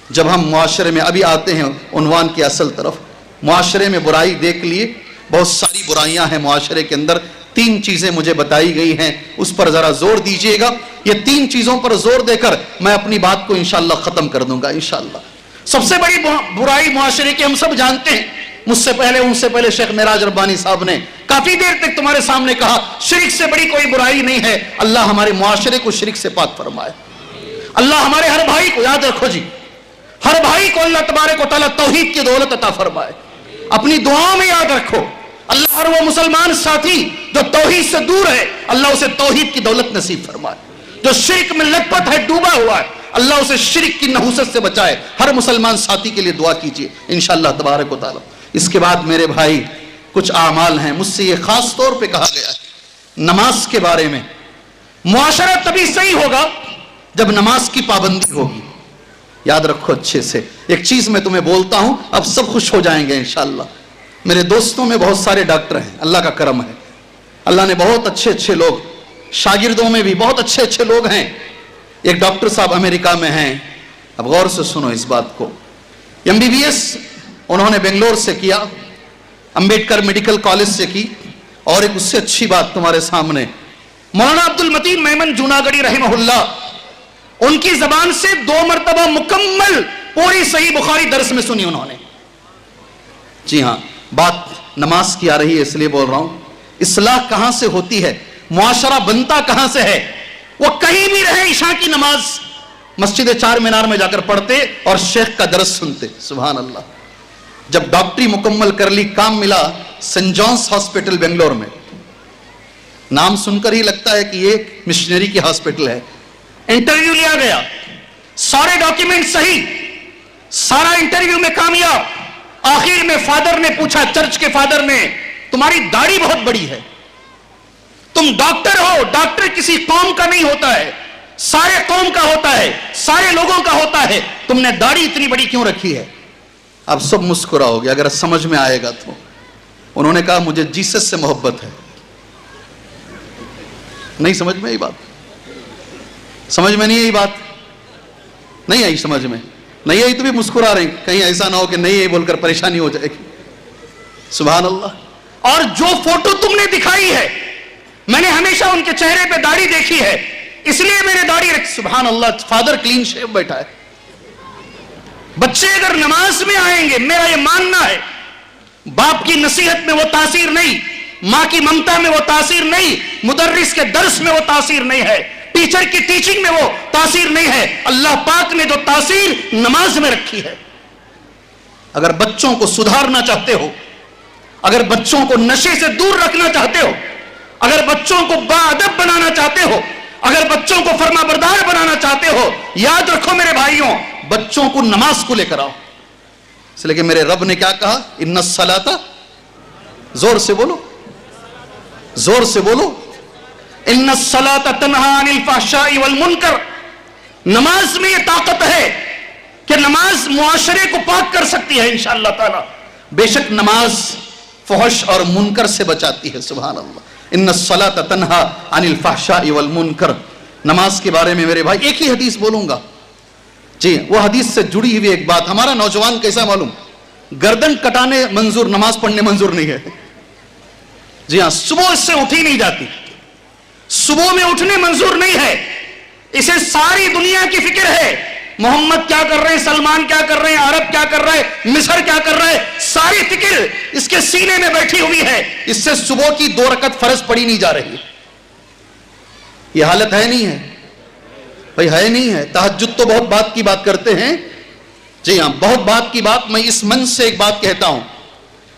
Speaker 1: جب ہم معاشرے میں ابھی آتے ہیں عنوان کی اصل طرف، معاشرے میں برائی دیکھ لیے، بہت ساری برائیاں ہیں معاشرے کے اندر۔ 3 چیزیں مجھے بتائی گئی ہیں، اس پر ذرا زور دیجئے گا۔ یہ 3 چیزوں پر زور دے کر میں اپنی بات کو انشاءاللہ ختم کر دوں گا انشاءاللہ۔ سب سے بڑی برائی معاشرے کی ہم سب جانتے ہیں، مجھ سے پہلے ان سے پہلے شیخ معراج ربانی صاحب نے کافی دیر تک تمہارے سامنے کہا، شرک سے بڑی کوئی برائی نہیں ہے۔ اللہ ہمارے معاشرے کو شرک سے پاک فرمائے۔ اللہ ہمارے ہر بھائی کو، یاد رکھو جی، ہر بھائی کو اللہ تبارک و تعالیٰ توحید کی دولت عطا فرمائے۔ اپنی دعاؤں میں یاد رکھو، اللہ ہر وہ مسلمان ساتھی جو توحید سے دور ہے، اللہ اسے توحید کی دولت نصیب فرمائے۔ جو شرک میں لت پت ہے، ڈوبا ہوا ہے، اللہ اسے شرک کی نحوست سے بچائے۔ ہر مسلمان ساتھی کے لیے دعا کیجیے انشاءاللہ تبارک و تعالیٰ۔ اس کے بعد میرے بھائی کچھ اعمال ہیں، مجھ سے یہ خاص طور پہ کہا گیا ہے نماز کے بارے میں۔ معاشرہ تبھی صحیح ہوگا جب نماز کی پابندی ہوگی۔ یاد رکھو اچھے سے، ایک چیز میں تمہیں بولتا ہوں، اب سب خوش ہو جائیں گے انشاءاللہ۔ میرے دوستوں میں بہت سارے ڈاکٹر ہیں، اللہ کا کرم ہے، اللہ نے بہت اچھے لوگ، شاگردوں میں بھی بہت اچھے لوگ ہیں۔ ایک ڈاکٹر صاحب امریکہ میں ہیں، اب غور سے سنو اس بات کو۔ MBBS انہوں نے بنگلور سے کیا، امبیڈکر میڈیکل کالج سے کی، اور ایک اس سے اچھی بات تمہارے سامنے، مولانا عبد المتین میمن جوناگڑی رحمہ اللہ، ان کی زبان سے 2 مرتبہ مکمل پوری صحیح بخاری درس میں سنی انہوں نے۔ جی ہاں، بات نماز کی آ رہی ہے اس لیے بول رہا ہوں۔ اصلاح کہاں سے ہوتی ہے، معاشرہ بنتا کہاں سے ہے؟ وہ کہیں بھی رہے، عشاء کی نماز مسجد 4 مینار میں جا کر پڑھتے اور شیخ کا درس سنتے۔ سبحان اللہ۔ جب ڈاکٹری مکمل کر لی، کام ملا سینٹ جانس ہاسپٹل بنگلور میں۔ نام سن کر ہی لگتا ہے کہ یہ مشنری کی ہاسپٹل ہے۔ انٹرویو لیا گیا، سارے ڈاکیومنٹ صحیح، سارا انٹرویو میں کامیاب۔ آخر میں فادر نے پوچھا، چرچ کے فادر نے، تمہاری داڑھی بہت بڑی ہے، تم ڈاکٹر ہو، ڈاکٹر کسی قوم کا نہیں ہوتا ہے، سارے قوم کا ہوتا ہے، سارے لوگوں کا ہوتا ہے، تم نے داڑھی اتنی بڑی کیوں رکھی ہے؟ اب سب مسکراؤ گے اگر سمجھ میں آئے گا تو۔ انہوں نے کہا مجھے جیسس سے محبت ہے۔ نہیں سمجھ میں آئی بات؟ سمجھ میں نہیں آئی بات؟ نہیں آئی سمجھ میں؟ نہیں آئی تو بھی مسکرا رہے ہیں، کہیں ایسا نہ ہو کہ نہیں آئی بول کر پریشانی ہو جائے گی۔ سبحان اللہ۔ اور جو فوٹو تم نے دکھائی ہے، میں نے ہمیشہ ان کے چہرے پہ داڑھی دیکھی ہے، اس لیے میں نے داڑھی رکھی۔ سبحان اللہ، فادر کلین شیو بیٹھا ہے۔ بچے اگر نماز میں آئیں گے، میرا یہ ماننا ہے، باپ کی نصیحت میں وہ تاثیر نہیں، ماں کی ممتا میں وہ تاثیر نہیں، مدرس کے درس میں وہ تاثیر نہیں ہے، ٹیچر کی ٹیچنگ میں وہ تاثیر نہیں ہے، اللہ پاک نے جو تاثیر نماز میں رکھی ہے۔ اگر بچوں کو سدھارنا چاہتے ہو، اگر بچوں کو نشے سے دور رکھنا چاہتے ہو، اگر بچوں کو باادب بنانا چاہتے ہو، اگر بچوں کو فرما بردار بنانا چاہتے ہو، یاد رکھو میرے بھائیوں، بچوں کو نماز کو لے کر آؤ۔ اس لیے کہ میرے رب نے کیا کہا، ان الصلاۃ، زور سے بولو، زور سے بولو، ان الصلاۃ تنہی عن الفحشاء والمنکر۔ نماز میں یہ طاقت ہے کہ نماز معاشرے کو پاک کر سکتی ہے انشاءاللہ تعالی۔ بے شک نماز فحش اور منکر سے بچاتی ہے۔ سبحان اللہ۔ ان الصلاۃ تنہی عن الفحشاء والمنکر۔ نماز کے بارے میں میرے بھائی ایک ہی حدیث بولوں گا، جی وہ حدیث سے جڑی ہوئی ایک بات, ہمارا نوجوان کیسا معلوم, گردن کٹانے منظور, نماز پڑھنے منظور نہیں ہے. جی ہاں, صبح اس سے اٹھی نہیں جاتی, صبح میں اٹھنے منظور نہیں ہے, اسے ساری دنیا کی فکر ہے. محمد کیا کر رہے ہیں, سلمان کیا کر رہے ہیں, عرب کیا کر رہا ہے, مصر کیا کر رہا ہے, ساری فکر اس کے سینے میں بیٹھی ہوئی ہے. اس سے صبح کی 2 رکعت فرض پڑھی نہیں جا رہی. یہ حالت ہے نہیں ہے بھائی, ہے نہیں ہے. تہجد تو بہت بات کی بات کرتے ہیں, جی ہاں بہت بات کی بات. میں اس منچ سے ایک بات کہتا ہوں,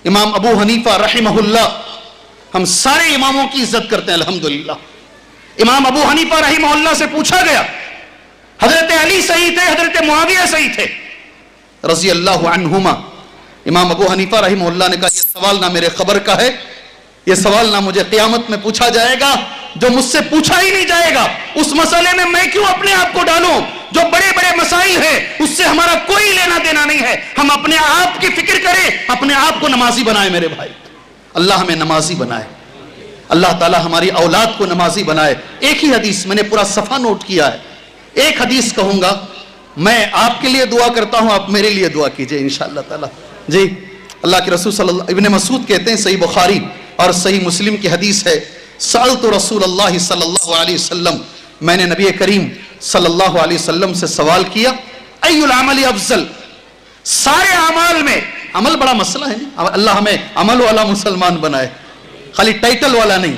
Speaker 1: امام ابو حنیفہ رحمہ اللہ, ہم سارے اماموں کی عزت کرتے ہیں الحمدللہ. امام ابو حنیفہ رحمہ اللہ سے پوچھا گیا, حضرت علی صحیح تھے, حضرت معاویہ صحیح تھے رضی اللہ عنہما. امام ابو حنیفہ رحمہ اللہ نے کہا یہ سوال نہ میرے خبر کا ہے, یہ سوال نہ مجھے قیامت میں پوچھا جائے گا, جو مجھ سے پوچھا ہی نہیں جائے گا اس مسئلے میں کیوں اپنے آپ کو ڈالوں. جو بڑے بڑے مسائل ہیں اس سے ہمارا کوئی لینا دینا نہیں ہے. ہم اپنے آپ کی فکر کریں, اپنے آپ کو نمازی بنائے میرے بھائی. اللہ ہمیں نمازی بنائے, اللہ تعالی ہماری اولاد کو نمازی بنائے. ایک ہی حدیث, میں نے پورا صفحہ نوٹ کیا ہے, ایک حدیث کہوں گا, میں آپ کے لیے دعا کرتا ہوں, آپ میرے لیے دعا کیجئے انشاءاللہ تعالی. جی اللہ کے رسول صلی اللہ, ابن مسعود کہتے ہیں, صحیح بخاری اور صحیح مسلم کی حدیث ہے, سألت رسول اللہ صلی اللہ علیہ وسلم, میں نے نبی کریم صلی اللہ علیہ وسلم سے سوال کیا, ای العمل افضل, سارے اعمال میں, عمل بڑا مسئلہ ہے, اللہ ہمیں عمل والا مسلمان بنائے, خالی ٹائٹل والا نہیں,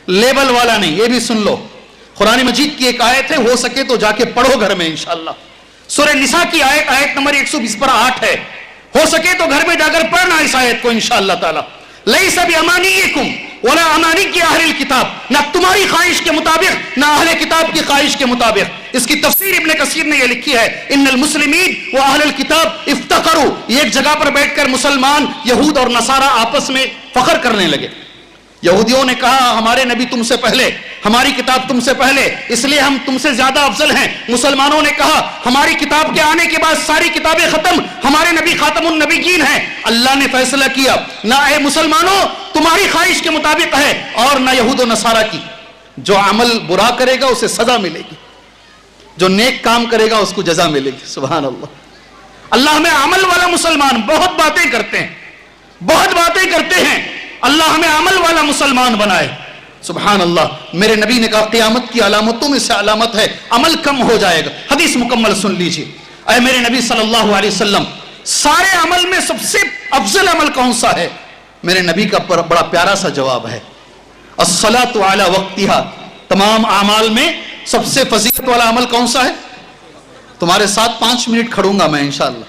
Speaker 1: لیبل والا نہیں. یہ بھی سن لو, قرآن مجید کی ایک آیت ہے, ہو سکے تو جا کے پڑھو گھر میں انشاءاللہ. سورہ نساء کی آیت نمبر 120 پر 8 ہے, ہو سکے تو گھر میں جا کر پڑھنا اس آیت کو انشاءاللہ تعالی. لیس بامانیکم ولا امانی اہل الکتاب, نہ تمہاری خواہش کے مطابق نہ اہل کتاب کی خواہش کے مطابق. اس کی تفسیر ابن کثیر نے یہ لکھی ہے, ان المسلمین و اہل الکتاب افتخروا, ایک جگہ پر بیٹھ کر مسلمان, یہود اور نصارہ آپس میں فخر کرنے لگے. یہودیوں نے کہا ہمارے نبی تم سے پہلے, ہماری کتاب تم سے پہلے, اس لیے ہم تم سے زیادہ افضل ہیں. مسلمانوں نے کہا ہماری کتاب کے آنے کے بعد ساری کتابیں ختم, ہمارے نبی خاتم النبیین ہیں. اللہ نے فیصلہ کیا, نہ اے مسلمانوں تمہاری خواہش کے مطابق ہے اور نہ یہود و نصارہ کی. جو عمل برا کرے گا اسے سزا ملے گی, جو نیک کام کرے گا اس کو جزا ملے گی. سبحان اللہ. اللہ ہمیں عمل والا مسلمان, بہت باتیں کرتے ہیں, بہت باتیں کرتے ہیں, اللہ ہمیں عمل والا مسلمان بنائے. سبحان اللہ. میرے نبی نے کہا قیامت کی علامتوں میں سے علامت ہے عمل کم ہو جائے گا. حدیث مکمل سن لیجیے. اے میرے نبی صلی اللہ علیہ وسلم, سارے عمل میں سب سے افضل عمل کون سا ہے؟ میرے نبی کا بڑا پیارا سا جواب ہے, الصلاۃ علی وقتہا. تمام اعمال میں سب سے فضیلت والا عمل کون سا ہے؟ تمہارے ساتھ 5 منٹ کھڑوں گا میں انشاءاللہ.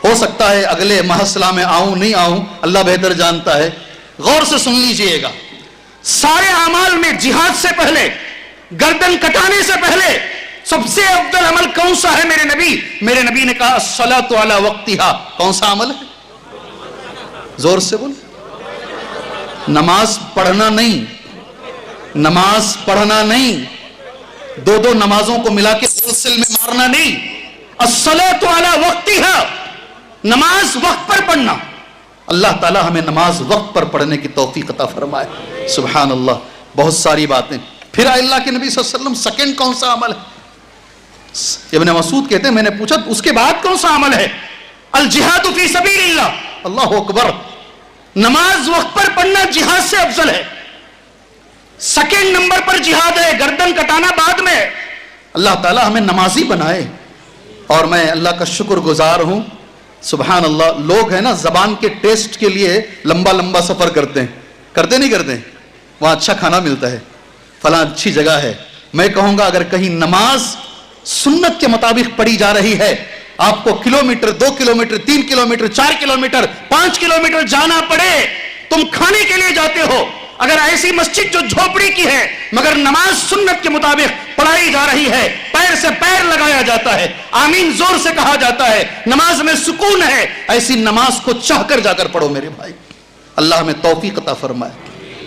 Speaker 1: ہو سکتا ہے اگلے محصلہ میں آؤں نہیں آؤں, اللہ بہتر جانتا ہے. غور سے سن لیجئے گا. سارے اعمال میں جہاد سے پہلے, گردن کٹانے سے پہلے سب سے افضل عمل کون سا ہے میرے نبی؟ میرے نبی نے کہا الصلاۃ علی وقتہا. کون سا عمل ہے؟ زور سے بول. نماز پڑھنا نہیں, نماز پڑھنا نہیں, 2 نمازوں کو ملا کے سلسل میں مارنا نہیں. الصلاۃ علی وقتہا, نماز وقت پر پڑھنا. اللہ تعالی ہمیں نماز وقت پر پڑھنے کی توفیق عطا فرمائے. سبحان اللہ. بہت ساری باتیں. پھر اللہ کے نبی صلی اللہ علیہ وسلم سیکنڈ کون سا عمل ہے؟ ابن مسعود کہتے ہیں میں نے پوچھا اس کے بعد کون سا عمل ہے؟ الجہاد فی سبیل اللہ. اللہ اکبر. نماز وقت پر پڑھنا جہاد سے افضل ہے. سیکنڈ نمبر پر جہاد ہے, گردن کٹانا بعد میں. اللہ تعالی ہمیں نمازی بنائے. اور میں اللہ کا شکر گزار ہوں. سبحان اللہ. لوگ ہیں نا زبان کے ٹیسٹ کے لیے لمبا لمبا سفر کرتے ہیں, کرتے نہیں کرتے؟ وہاں اچھا کھانا ملتا ہے, فلاں اچھی جگہ ہے. میں کہوں گا اگر کہیں نماز سنت کے مطابق پڑھی جا رہی ہے, آپ کو kilometre, 2 kilometre, 3 kilometre, 4 kilometre, 5 kilometre جانا پڑے, تم کھانے کے لیے جاتے ہو. اگر ایسی مسجد جو جھوپڑی کی ہے مگر نماز سنت کے مطابق پڑھائی جا رہی ہے, پیر سے پیر لگایا جاتا ہے, آمین زور سے کہا جاتا ہے, نماز میں سکون ہے, ایسی نماز کو چاہ کر جا کر پڑھو میرے بھائی. اللہ ہمیں توفیق عطا فرمائے.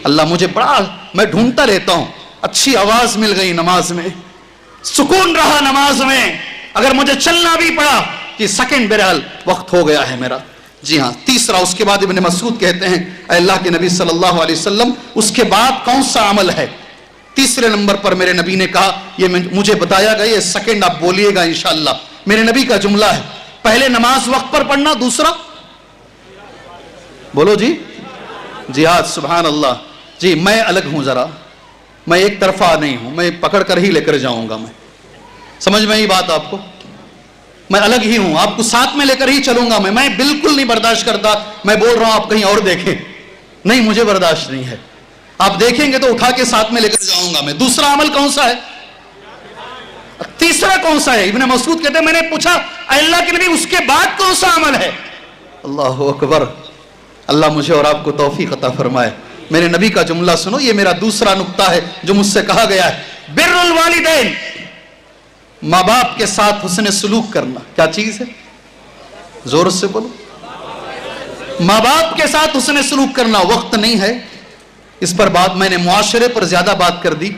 Speaker 1: اللہ مجھے میں ڈھونڈتا رہتا ہوں, اچھی آواز مل گئی نماز میں, سکون رہا نماز میں. اگر مجھے چلنا بھی پڑا کہ سیکنڈ بہرحال وقت ہو گیا ہے میرا. جی ہاں. تیسرا, اس کے بعد ابن مسعود کہتے ہیں اے اللہ کے نبی صلی اللہ علیہ وسلم اس کے بعد کون سا عمل ہے؟ تیسرے نمبر پر میرے نبی نے کہا یہ مجھے بتایا گیا, یہ سیکنڈ آپ بولیے گا انشاءاللہ. میرے نبی کا جملہ ہے. پہلے نماز وقت پر پڑھنا, دوسرا بولو جی جہاد. سبحان اللہ. جی میں الگ ہوں, ذرا میں ایک طرفہ نہیں ہوں, میں پکڑ کر ہی لے کر جاؤں گا. میں سمجھ میں ہی بات آپ کو, میں الگ ہی ہوں, آپ کو ساتھ میں لے کر ہی چلوں گا. میں بالکل نہیں برداشت کرتا میں بول رہا ہوں آپ کہیں اور دیکھیں, نہیں مجھے برداشت نہیں ہے. آپ دیکھیں گے تو اٹھا کے ساتھ میں لے کر جاؤں گا میں. دوسرا عمل کون سا ہے؟ تیسرا کون سا ہے؟ ابن مسعود کہتے ہیں میں نے پوچھا اللہ کے نبی اس کے بعد کون سا عمل ہے؟ اللہ اکبر. اللہ مجھے اور آپ کو توفیق عطا فرمائے. میرے نبی کا جملہ سنو, یہ میرا دوسرا نقطہ ہے جو مجھ سے کہا گیا ہے. بر الوالدین, ماں باپ کے ساتھ حسن سلوک کرنا. کیا چیز ہے؟ زور سے بولو. ماں باپ کے ساتھ حسن سلوک کرنا. وقت نہیں ہے اس پر بات, میں نے معاشرے پر زیادہ بات کر دی.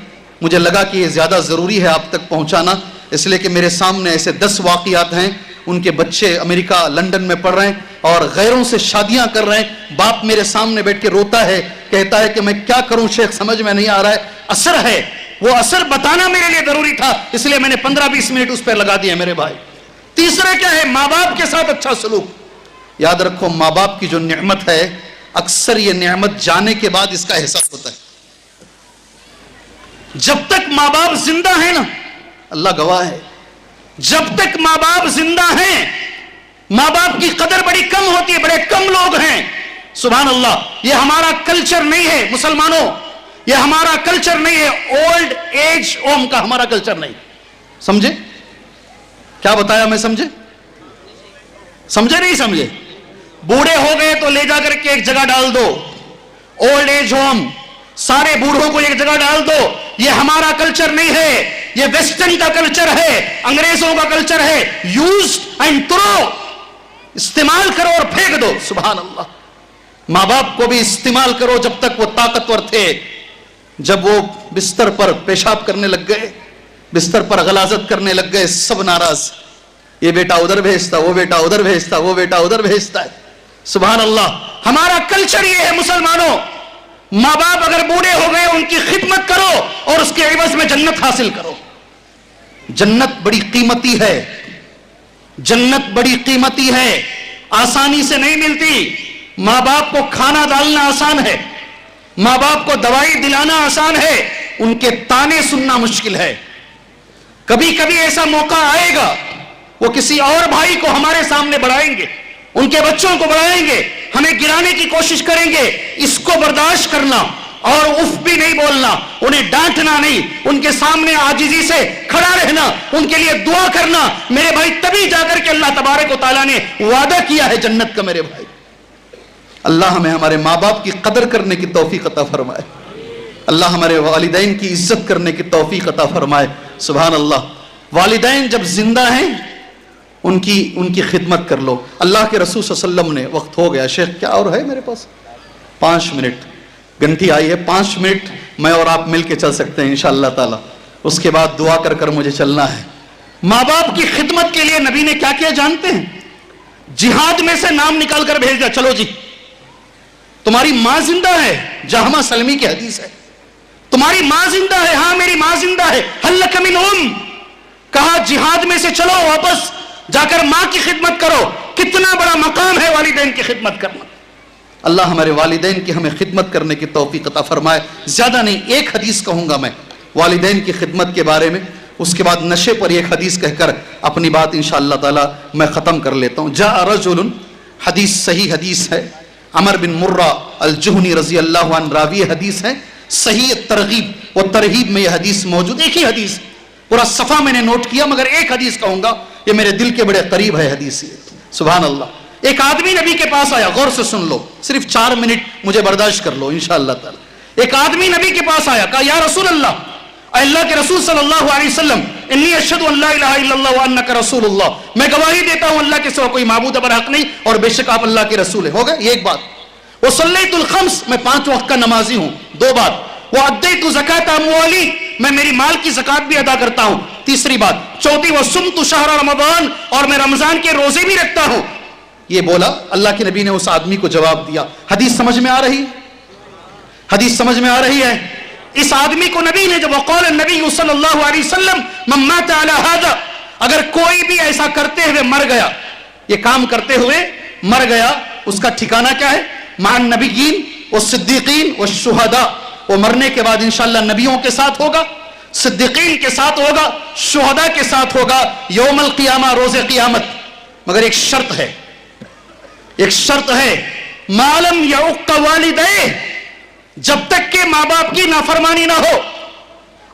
Speaker 1: مجھے لگا کہ یہ زیادہ ضروری ہے آپ تک پہنچانا, اس لیے کہ میرے سامنے ایسے 10 واقعات ہیں. ان کے بچے امریکہ لنڈن میں پڑھ رہے ہیں اور غیروں سے شادیاں کر رہے ہیں. باپ میرے سامنے بیٹھ کے روتا ہے, کہتا ہے کہ میں کیا کروں شیخ, سمجھ میں نہیں آ رہا ہے. اثر ہے, وہ اثر بتانا میرے لیے ضروری تھا, اس لیے میں نے 15-20 منٹ اس پہ لگا دیے میرے بھائی. تیسرا کیا ہے؟ ماں باپ کے ساتھ اچھا سلوک. یاد رکھو ماں باپ کی جو نعمت ہے, اکثر یہ نعمت جانے کے بعد اس کا احساس ہوتا ہے. جب تک ماں باپ زندہ ہیں نا, اللہ گواہ ہے, جب تک ماں باپ زندہ ہیں ماں باپ کی قدر بڑی کم ہوتی ہے. بڑے کم لوگ ہیں. سبحان اللہ. یہ ہمارا کلچر نہیں ہے مسلمانوں, یہ ہمارا کلچر نہیں ہے. اولڈ ایج ہوم کا ہمارا کلچر نہیں. سمجھے کیا بتایا میں؟ سمجھے نہیں سمجھے؟ بوڑھے ہو گئے تو لے جا کر کے ایک جگہ ڈال دو, اولڈ ایج ہوم, سارے بوڑھوں کو ایک جگہ ڈال دو. یہ ہمارا کلچر نہیں ہے, یہ ویسٹرن کا کلچر ہے, انگریزوں کا کلچر ہے. یوز اینڈ تھرو, استعمال کرو اور پھینک دو. سبحان اللہ. ماں باپ کو بھی استعمال کرو جب تک وہ طاقتور تھے. جب وہ بستر پر پیشاب کرنے لگ گئے, بستر پر غلاظت کرنے لگ گئے, سب ناراض. یہ بیٹا ادھر بھیجتا, وہ بیٹا ادھر بھیجتا, وہ بیٹا ادھر بھیجتا ہے. سبحان اللہ. ہمارا کلچر یہ ہے مسلمانوں, ماں باپ اگر بوڑھے ہو گئے ان کی خدمت کرو اور اس کے عوض میں جنت حاصل کرو. جنت بڑی قیمتی ہے, جنت بڑی قیمتی ہے, آسانی سے نہیں ملتی. ماں باپ کو کھانا ڈالنا آسان ہے, ماں باپ کو دوائی دلانا آسان ہے, ان کے تانے سننا مشکل ہے. کبھی کبھی ایسا موقع آئے گا وہ کسی اور بھائی کو ہمارے سامنے بڑھائیں گے, ان کے بچوں کو بڑھائیں گے, ہمیں گرانے کی کوشش کریں گے. اس کو برداشت کرنا اور اف بھی نہیں بولنا, انہیں ڈانٹنا نہیں, ان کے سامنے عاجزی سے کھڑا رہنا, ان کے لیے دعا کرنا. میرے بھائی تبھی جا کر کے اللہ تبارک و تعالیٰ نے وعدہ کیا ہے جنت کا. میرے بھائی اللہ ہمیں ہمارے ماں باپ کی قدر کرنے کی توفیق عطا فرمائے. اللہ ہمارے والدین کی عزت کرنے کی توفیق عطا فرمائے. سبحان اللہ. والدین جب زندہ ہیں ان کی خدمت کر لو. اللہ کے رسول صلی اللہ علیہ وسلم نے, وقت ہو گیا شیخ, کیا اور ہے میرے پاس 5 منٹ, گھنٹی آئی ہے, 5 منٹ میں اور آپ مل کے چل سکتے ہیں انشاءاللہ تعالی. اس کے بعد دعا کر کر مجھے چلنا ہے. ماں باپ کی خدمت کے لیے نبی نے کیا کیا جانتے ہیں؟ جہاد میں سے نام نکال کر بھیج دیا, چلو جی تمہاری ماں زندہ ہے, جہمہ سلمی کی حدیث ہے, تمہاری ماں زندہ ہے, ہاں میری ماں زندہ ہے, ہل لک من ام, کہا جہاد میں سے چلو واپس جا کر ماں کی خدمت کرو. کتنا بڑا مقام ہے والدین کی خدمت کرنا. اللہ ہمارے والدین کی ہمیں خدمت کرنے کی توفیق عطا فرمائے. زیادہ نہیں, ایک حدیث کہوں گا میں والدین کی خدمت کے بارے میں, اس کے بعد نشے پر ایک حدیث کہہ کر اپنی بات انشاءاللہ تعالی میں ختم کر لیتا ہوں. جاء رجل, حدیث صحیح حدیث ہے, عمر بن مرہ الجہنی رضی اللہ عنہ راوی حدیث ہے. صحیح ترغیب و ترہیب میں یہ حدیث موجود. ایک ہی حدیث, پورا صفحہ میں نے نوٹ کیا, مگر ایک حدیث کہوں گا, یہ میرے دل کے بڑے قریب ہے حدیث. سبحان اللہ. ایک آدمی نبی کے پاس آیا, غور سے سن لو, صرف 4 منٹ مجھے برداشت کر لو انشاءاللہ تعالی. ایک آدمی نبی کے پاس آیا, کہا یا رسول اللہ, اللہ کے رسول صلی اللہ علیہ وسلم, انی اشہد ان لا الہ الا اللہ وانک رسول اللہ, میں گواہی دیتا ہوں اللہ کے سوا کوئی معبود برحق نہیں اور بے شک آپ اللہ کے رسول ہیں. ہو گئے, یہ ایک بات. وصلیت الخمس, میں 5 وقت کا نمازی ہوں. 2 بات. وادیت زکات اموالی, میں میری مال کی زکات بھی ادا کرتا ہوں. تیسری بات. چوتھی, وصمت شہر رمضان, اور میں رمضان کے روزے بھی رکھتا ہوں. یہ بولا, اللہ کے نبی نے اس آدمی کو جواب دیا. حدیث سمجھ میں آ رہی, حدیث سمجھ میں آ رہی ہے. اس آدمی کو نبی نے جب وقال النبی صلی اللہ علیہ وسلم من مات علی ھذا, اگر کوئی بھی ایسا کرتے ہوئے مر گیا, یہ کام کرتے ہوئے مر گیا, اس کا ٹھکانہ کیا ہے؟ مع النبیین والصدیقین والشہداء. وہ مرنے کے بعد انشاءاللہ نبیوں کے ساتھ ہوگا, صدیقین کے ساتھ ہوگا, شہداء کے ساتھ ہوگا یوم القیامہ, روز قیامت. مگر ایک شرط ہے, ایک شرط ہے, ما لم یعق والدیہ, جب تک کہ ماں باپ کی نافرمانی نہ ہو.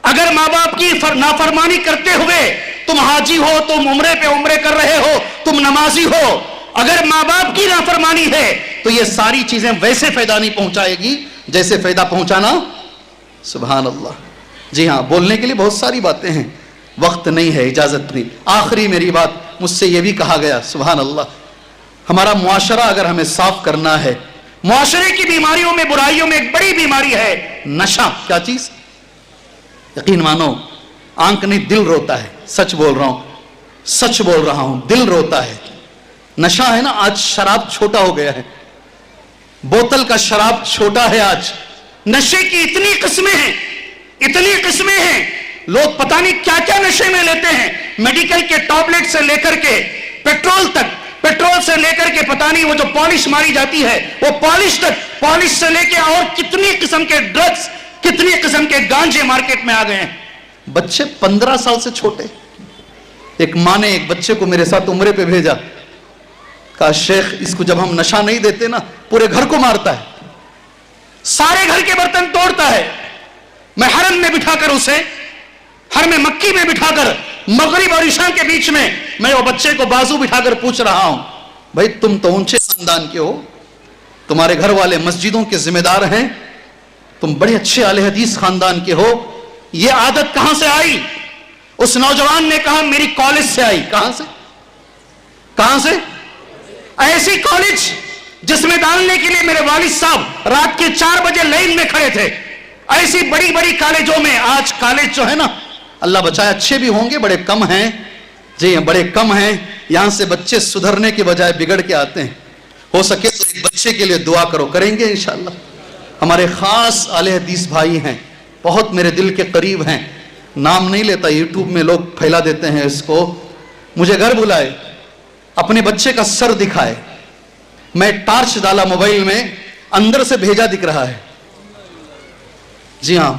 Speaker 1: اگر ماں باپ کی نافرمانی کرتے ہوئے تم حاجی ہو, تم عمرے پہ عمرے کر رہے ہو, تم نمازی ہو, اگر ماں باپ کی نافرمانی ہے تو یہ ساری چیزیں ویسے فائدہ نہیں پہنچائے گی جیسے فائدہ پہنچانا. سبحان اللہ. جی ہاں, بولنے کے لیے بہت ساری باتیں ہیں, وقت نہیں ہے, اجازت نہیں. آخری میری بات, مجھ سے یہ بھی کہا گیا, سبحان اللہ, ہمارا معاشرہ اگر ہمیں صاف کرنا ہے, معاشرے کی بیماریوں میں, برائیوں میں ایک بڑی بیماری ہے نشہ. کیا چیز؟ یقین مانو, آنکھ نہیں دل روتا ہے. سچ بول رہا ہوں, سچ بول رہا ہوں, دل روتا ہے. نشہ ہے نا, آج شراب چھوٹا ہو گیا ہے, بوتل کا شراب چھوٹا ہے. آج نشے کی اتنی قسمیں ہیں, اتنی قسمیں ہیں, لوگ پتہ نہیں کیا کیا نشے میں لیتے ہیں. میڈیکل کے ٹیبلٹ سے لے کر کے پیٹرول تک, پیٹرول سے لے کر کے پتہ نہیں وہ جو پالش ماری جاتی ہے وہ پالش تک, پالش سے لے کے اور کتنی قسم کے ڈرگز, کتنی قسم کے گانجے مارکیٹ میں آ گئے ہیں. بچے 15 سال سے چھوٹے. ایک ماں نے ایک بچے کو میرے ساتھ عمرے پہ بھیجا, کہا شیخ اس کو جب ہم نشہ نہیں دیتے نا پورے گھر کو مارتا ہے, سارے گھر کے برتن توڑتا ہے. میں حرم میں بٹھا کر اسے, حرم مکی میں بٹھا کر, مغرب اور عشاء کے بیچ میں وہ بچے کو بازو بٹھا کر پوچھ رہا ہوں, بھائی تم تو اونچے خاندان کے ہو, تمہارے گھر والے مسجدوں کے ذمہ دار ہیں, تم بڑے اچھے اہل حدیث خاندان کے ہو, یہ عادت کہاں سے آئی؟ اس نوجوان نے کہا میری کالج سے آئی. کہاں سے؟ کہاں سے؟ ایسی کالج جس میں ڈالنے کے لیے میرے والد صاحب رات کے 4 بجے لائن میں کھڑے تھے. ایسی بڑی بڑی کالجوں میں, آج کالج جو ہے نا, اللہ بچائے, اچھے بھی ہوں گے, بڑے کم ہیں. جی بڑے کم ہیں. یہاں سے بچے سدھرنے کے بجائے بگڑ کے آتے ہیں. ہو سکے تو ایک بچے کے لیے دعا کرو, کریں گے انشاءاللہ. ہمارے خاص اہل حدیث بھائی ہیں, بہت میرے دل کے قریب ہیں, نام نہیں لیتا, یوٹیوب میں لوگ پھیلا دیتے ہیں اس کو. مجھے گھر بلائے, اپنے بچے کا سر دکھائے, میں ٹارچ ڈالا موبائل میں, اندر سے بھیجا دکھ رہا ہے. جی ہاں,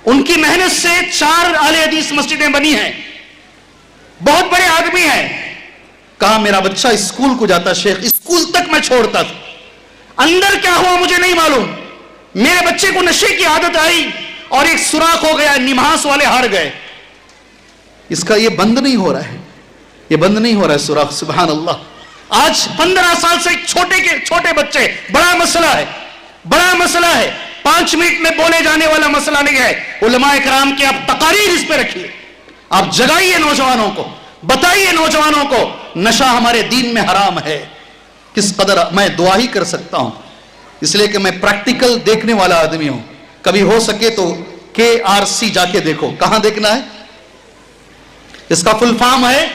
Speaker 1: ان کی محنت سے 4 اہل حدیث مسجدیں بنی ہیں, بہت بڑے آدمی ہیں. کہا میرا بچہ اسکول کو جاتا شیخ, اسکول تک میں چھوڑتا تھا, اندر کیا ہوا مجھے نہیں معلوم, میرے بچے کو نشے کی عادت آئی اور ایک سوراخ ہو گیا, نماز والے ہار گئے. اس کا یہ بند نہیں ہو رہا ہے, یہ بند نہیں ہو رہا ہے سوراخ. سبحان اللہ. آج 15 سال سے چھوٹے بچے, بڑا مسئلہ ہے, بڑا مسئلہ ہے. 5 منٹ میں بولے جانے والا مسئلہ نہیں ہے. علماء کرام کی آپ تقاریر اس پہ رکھیے, آپ جگائیے نوجوانوں کو, بتائیے نوجوانوں کو نشہ ہمارے دین میں حرام ہے. کس قدر میں دعا ہی کر سکتا ہوں, اس لیے کہ میں پریکٹیکل دیکھنے والا آدمی ہوں. کبھی ہو سکے تو KRC جا کے دیکھو. کہاں دیکھنا ہے؟ اس کا فل فارم ہے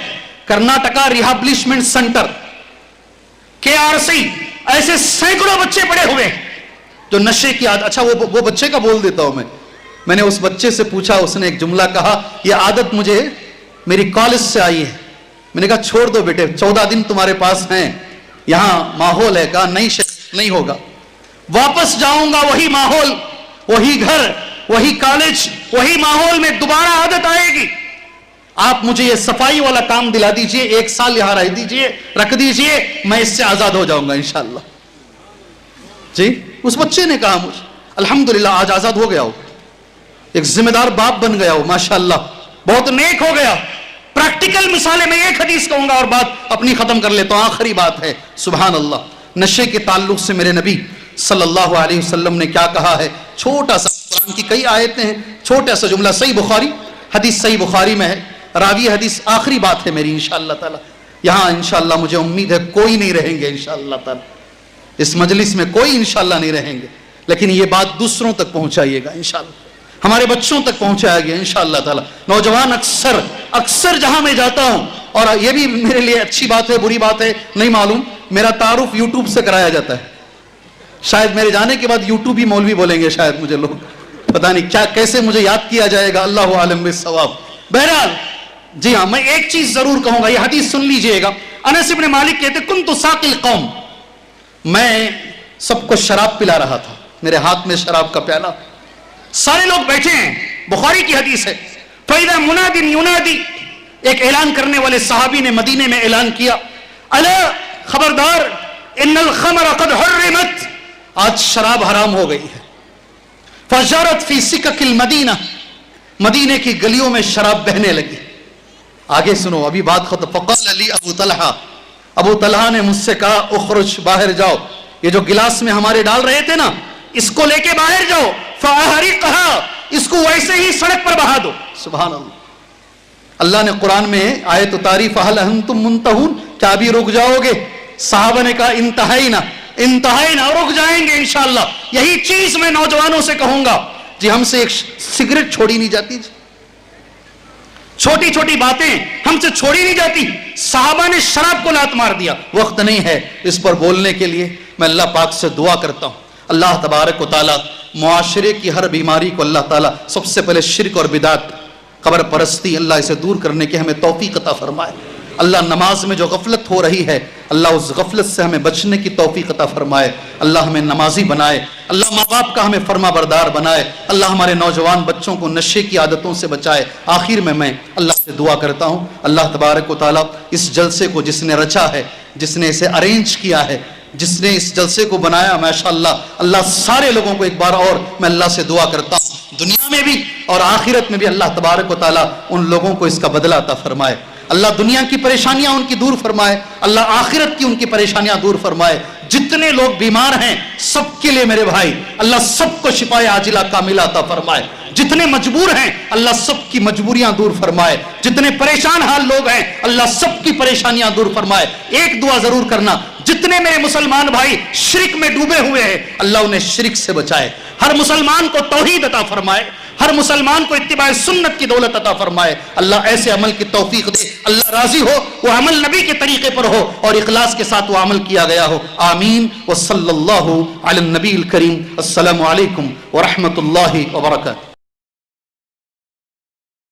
Speaker 1: کرناٹکا ریہابلیشمنٹ سینٹر, KRC. ایسے سینکڑوں بچے پڑے ہوئے جو نشے کی عادت. اچھا وہ بچے کا بول دیتا ہوں میں نے اس بچے سے پوچھا, اس نے ایک جملہ کہا, یہ عادت مجھے میری کالج سے آئی ہے. میں نے کہا چھوڑ دو بیٹے, 14 دن تمہارے پاس ہیں, یہاں ماحول ہے. کہا نہیں ہوگا, واپس جاؤں گا وہی ماحول, وہی گھر, وہی کالج, وہی ماحول میں دوبارہ عادت آئے گی. آپ مجھے یہ صفائی والا کام دلا دیجئے, 1 سال یہاں رکھ دیجئے, میں اس سے آزاد ہو جاؤں گا انشاءاللہ. جی اس بچے نے کہا مجھے, الحمدللہ آج آزاد ہو گیا ہو, ایک ذمہ دار باپ بن گیا ہو, ماشاءاللہ, بہت نیک ہو گیا. پریکٹیکل مثالیں میں ایک حدیث کہوں گا اور بات اپنی ختم کر لیتا ہوں. آخری بات ہے, سبحان اللہ, نشے کے تعلق سے میرے نبی صلی اللہ علیہ وسلم نے کیا کہا ہے. چھوٹا سا, قرآن کی کئی آیتیں ہیں, چھوٹا سا جملہ. صحیح بخاری حدیث, صحیح بخاری میں ہے, راوی حدیث. آخری بات ہے میری انشاءاللہ تعالی. یہاں انشاءاللہ مجھے امید ہے کوئی نہیں رہیں گے انشاءاللہ تعالی, اس مجلس میں کوئی انشاءاللہ نہیں رہیں گے, لیکن یہ بات دوسروں تک پہنچائیے گا انشاءاللہ, ہمارے بچوں تک پہنچایا گیا انشاءاللہ تعالی. نوجوان اکثر جہاں میں جاتا ہوں, اور یہ بھی میرے لیے اچھی بات ہے بری بات ہے نہیں معلوم, میرا تعارف یوٹیوب سے کرایا جاتا ہے. شاید میرے جانے کے بعد یوٹیوب ہی مولوی بولیں گے شاید مجھے لوگ, پتہ نہیں کیا کیسے مجھے یاد کیا جائے گا, اللہ عالم بالصواب. بہرحال جی ہاں، میں ایک چیز ضرور کہوں گا، یہ حدیث سن لیجئے گا. انس بن مالک کہتے کنت ساقی القوم، میں سب کو شراب پلا رہا تھا، میرے ہاتھ میں شراب کا پیالہ، سارے لوگ بیٹھے ہیں، بخاری کی حدیث ہے. فَإِذَا مُنَادٍ يُنَادِي، ایک اعلان کرنے والے صحابی نے مدینے میں اعلان کیا، الا خبردار، ان الخمر قد حرمت، آج شراب حرام ہو گئی ہے. فجرت فی سکک المدینہ، مدینے کی گلیوں میں شراب بہنے لگی. آگے سنو، ابھی بات ختم. فقال لی ابو طلحہ، ابو طلحہ نے مجھ سے کہا اخرج، باہر جاؤ، یہ جو گلاس میں ہمارے ڈال رہے تھے نا، اس کو لے کے باہر جاؤ. فاحرقھا، اس کو ویسے ہی سڑک پر بہا دو. سبحان اللہ. اللہ نے قرآن میں آیت اتاری، فہل انتم منتہون، کیا ابھی رک جاؤ گے؟ صحابہ نے کہا انتہینا، انتہینا، رک جائیں گے انشاءاللہ. یہی چیز میں نوجوانوں سے کہوں گا. جی ہم سے ایک سگریٹ چھوڑی نہیں جاتی، چھوٹی چھوٹی باتیں ہم سے چھوڑی نہیں جاتی. صحابہ نے شراب کو لات مار دیا. وقت نہیں ہے اس پر بولنے کے لیے. میں اللہ پاک سے دعا کرتا ہوں، اللہ تبارک و تعالیٰ معاشرے کی ہر بیماری کو اللہ تعالیٰ، سب سے پہلے شرک اور بدعت، قبر پرستی، اللہ اسے دور کرنے کی ہمیں توفیق عطا فرمائے. اللہ نماز میں جو غفلت ہو رہی ہے، اللہ اس غفلت سے ہمیں بچنے کی توفیق عطا فرمائے. اللہ ہمیں نمازی بنائے، اللہ ماں باپ کا ہمیں فرما بردار بنائے. اللہ ہمارے نوجوان بچوں کو نشے کی عادتوں سے بچائے. آخر میں اللہ سے دعا کرتا ہوں، اللہ تبارک و تعالیٰ اس جلسے کو جس نے رچا ہے، جس نے اسے ارینج کیا ہے، جس نے اس جلسے کو بنایا، ماشاءاللہ، اللہ سارے لوگوں کو ایک بار اور میں اللہ سے دعا کرتا ہوں، دنیا میں بھی اور آخرت میں بھی اللہ تبارک و تعالیٰ ان لوگوں کو اس کا بدلہ عطا فرمائے. اللہ دنیا کی پریشانیاں ان کی دور فرمائے، اللہ آخرت کی ان کی پریشانیاں دور فرمائے. جتنے لوگ بیمار ہیں سب کے لیے میرے بھائی اللہ سب کو شفائے عاجلہ کاملہ عطا فرمائے. جتنے مجبور ہیں اللہ سب کی مجبوریاں دور فرمائے. جتنے پریشان حال لوگ ہیں اللہ سب کی پریشانیاں دور فرمائے. ایک دعا ضرور کرنا، جتنے میرے مسلمان بھائی شرک میں ڈوبے ہوئے ہیں اللہ انہیں شرک سے بچائے. ہر مسلمان کو توحید عطا فرمائے، ہر مسلمان کو اتباع سنت کی دولت عطا فرمائے. اللہ ایسے عمل کی توفیق دے، اللہ راضی ہو وہ عمل نبی کے طریقے پر ہو اور اخلاص کے ساتھ وہ عمل کیا گیا ہو. آمین. وصلی اللہ علی النبی الکریم. السلام علیکم ورحمۃ اللہ وبرکاتہ.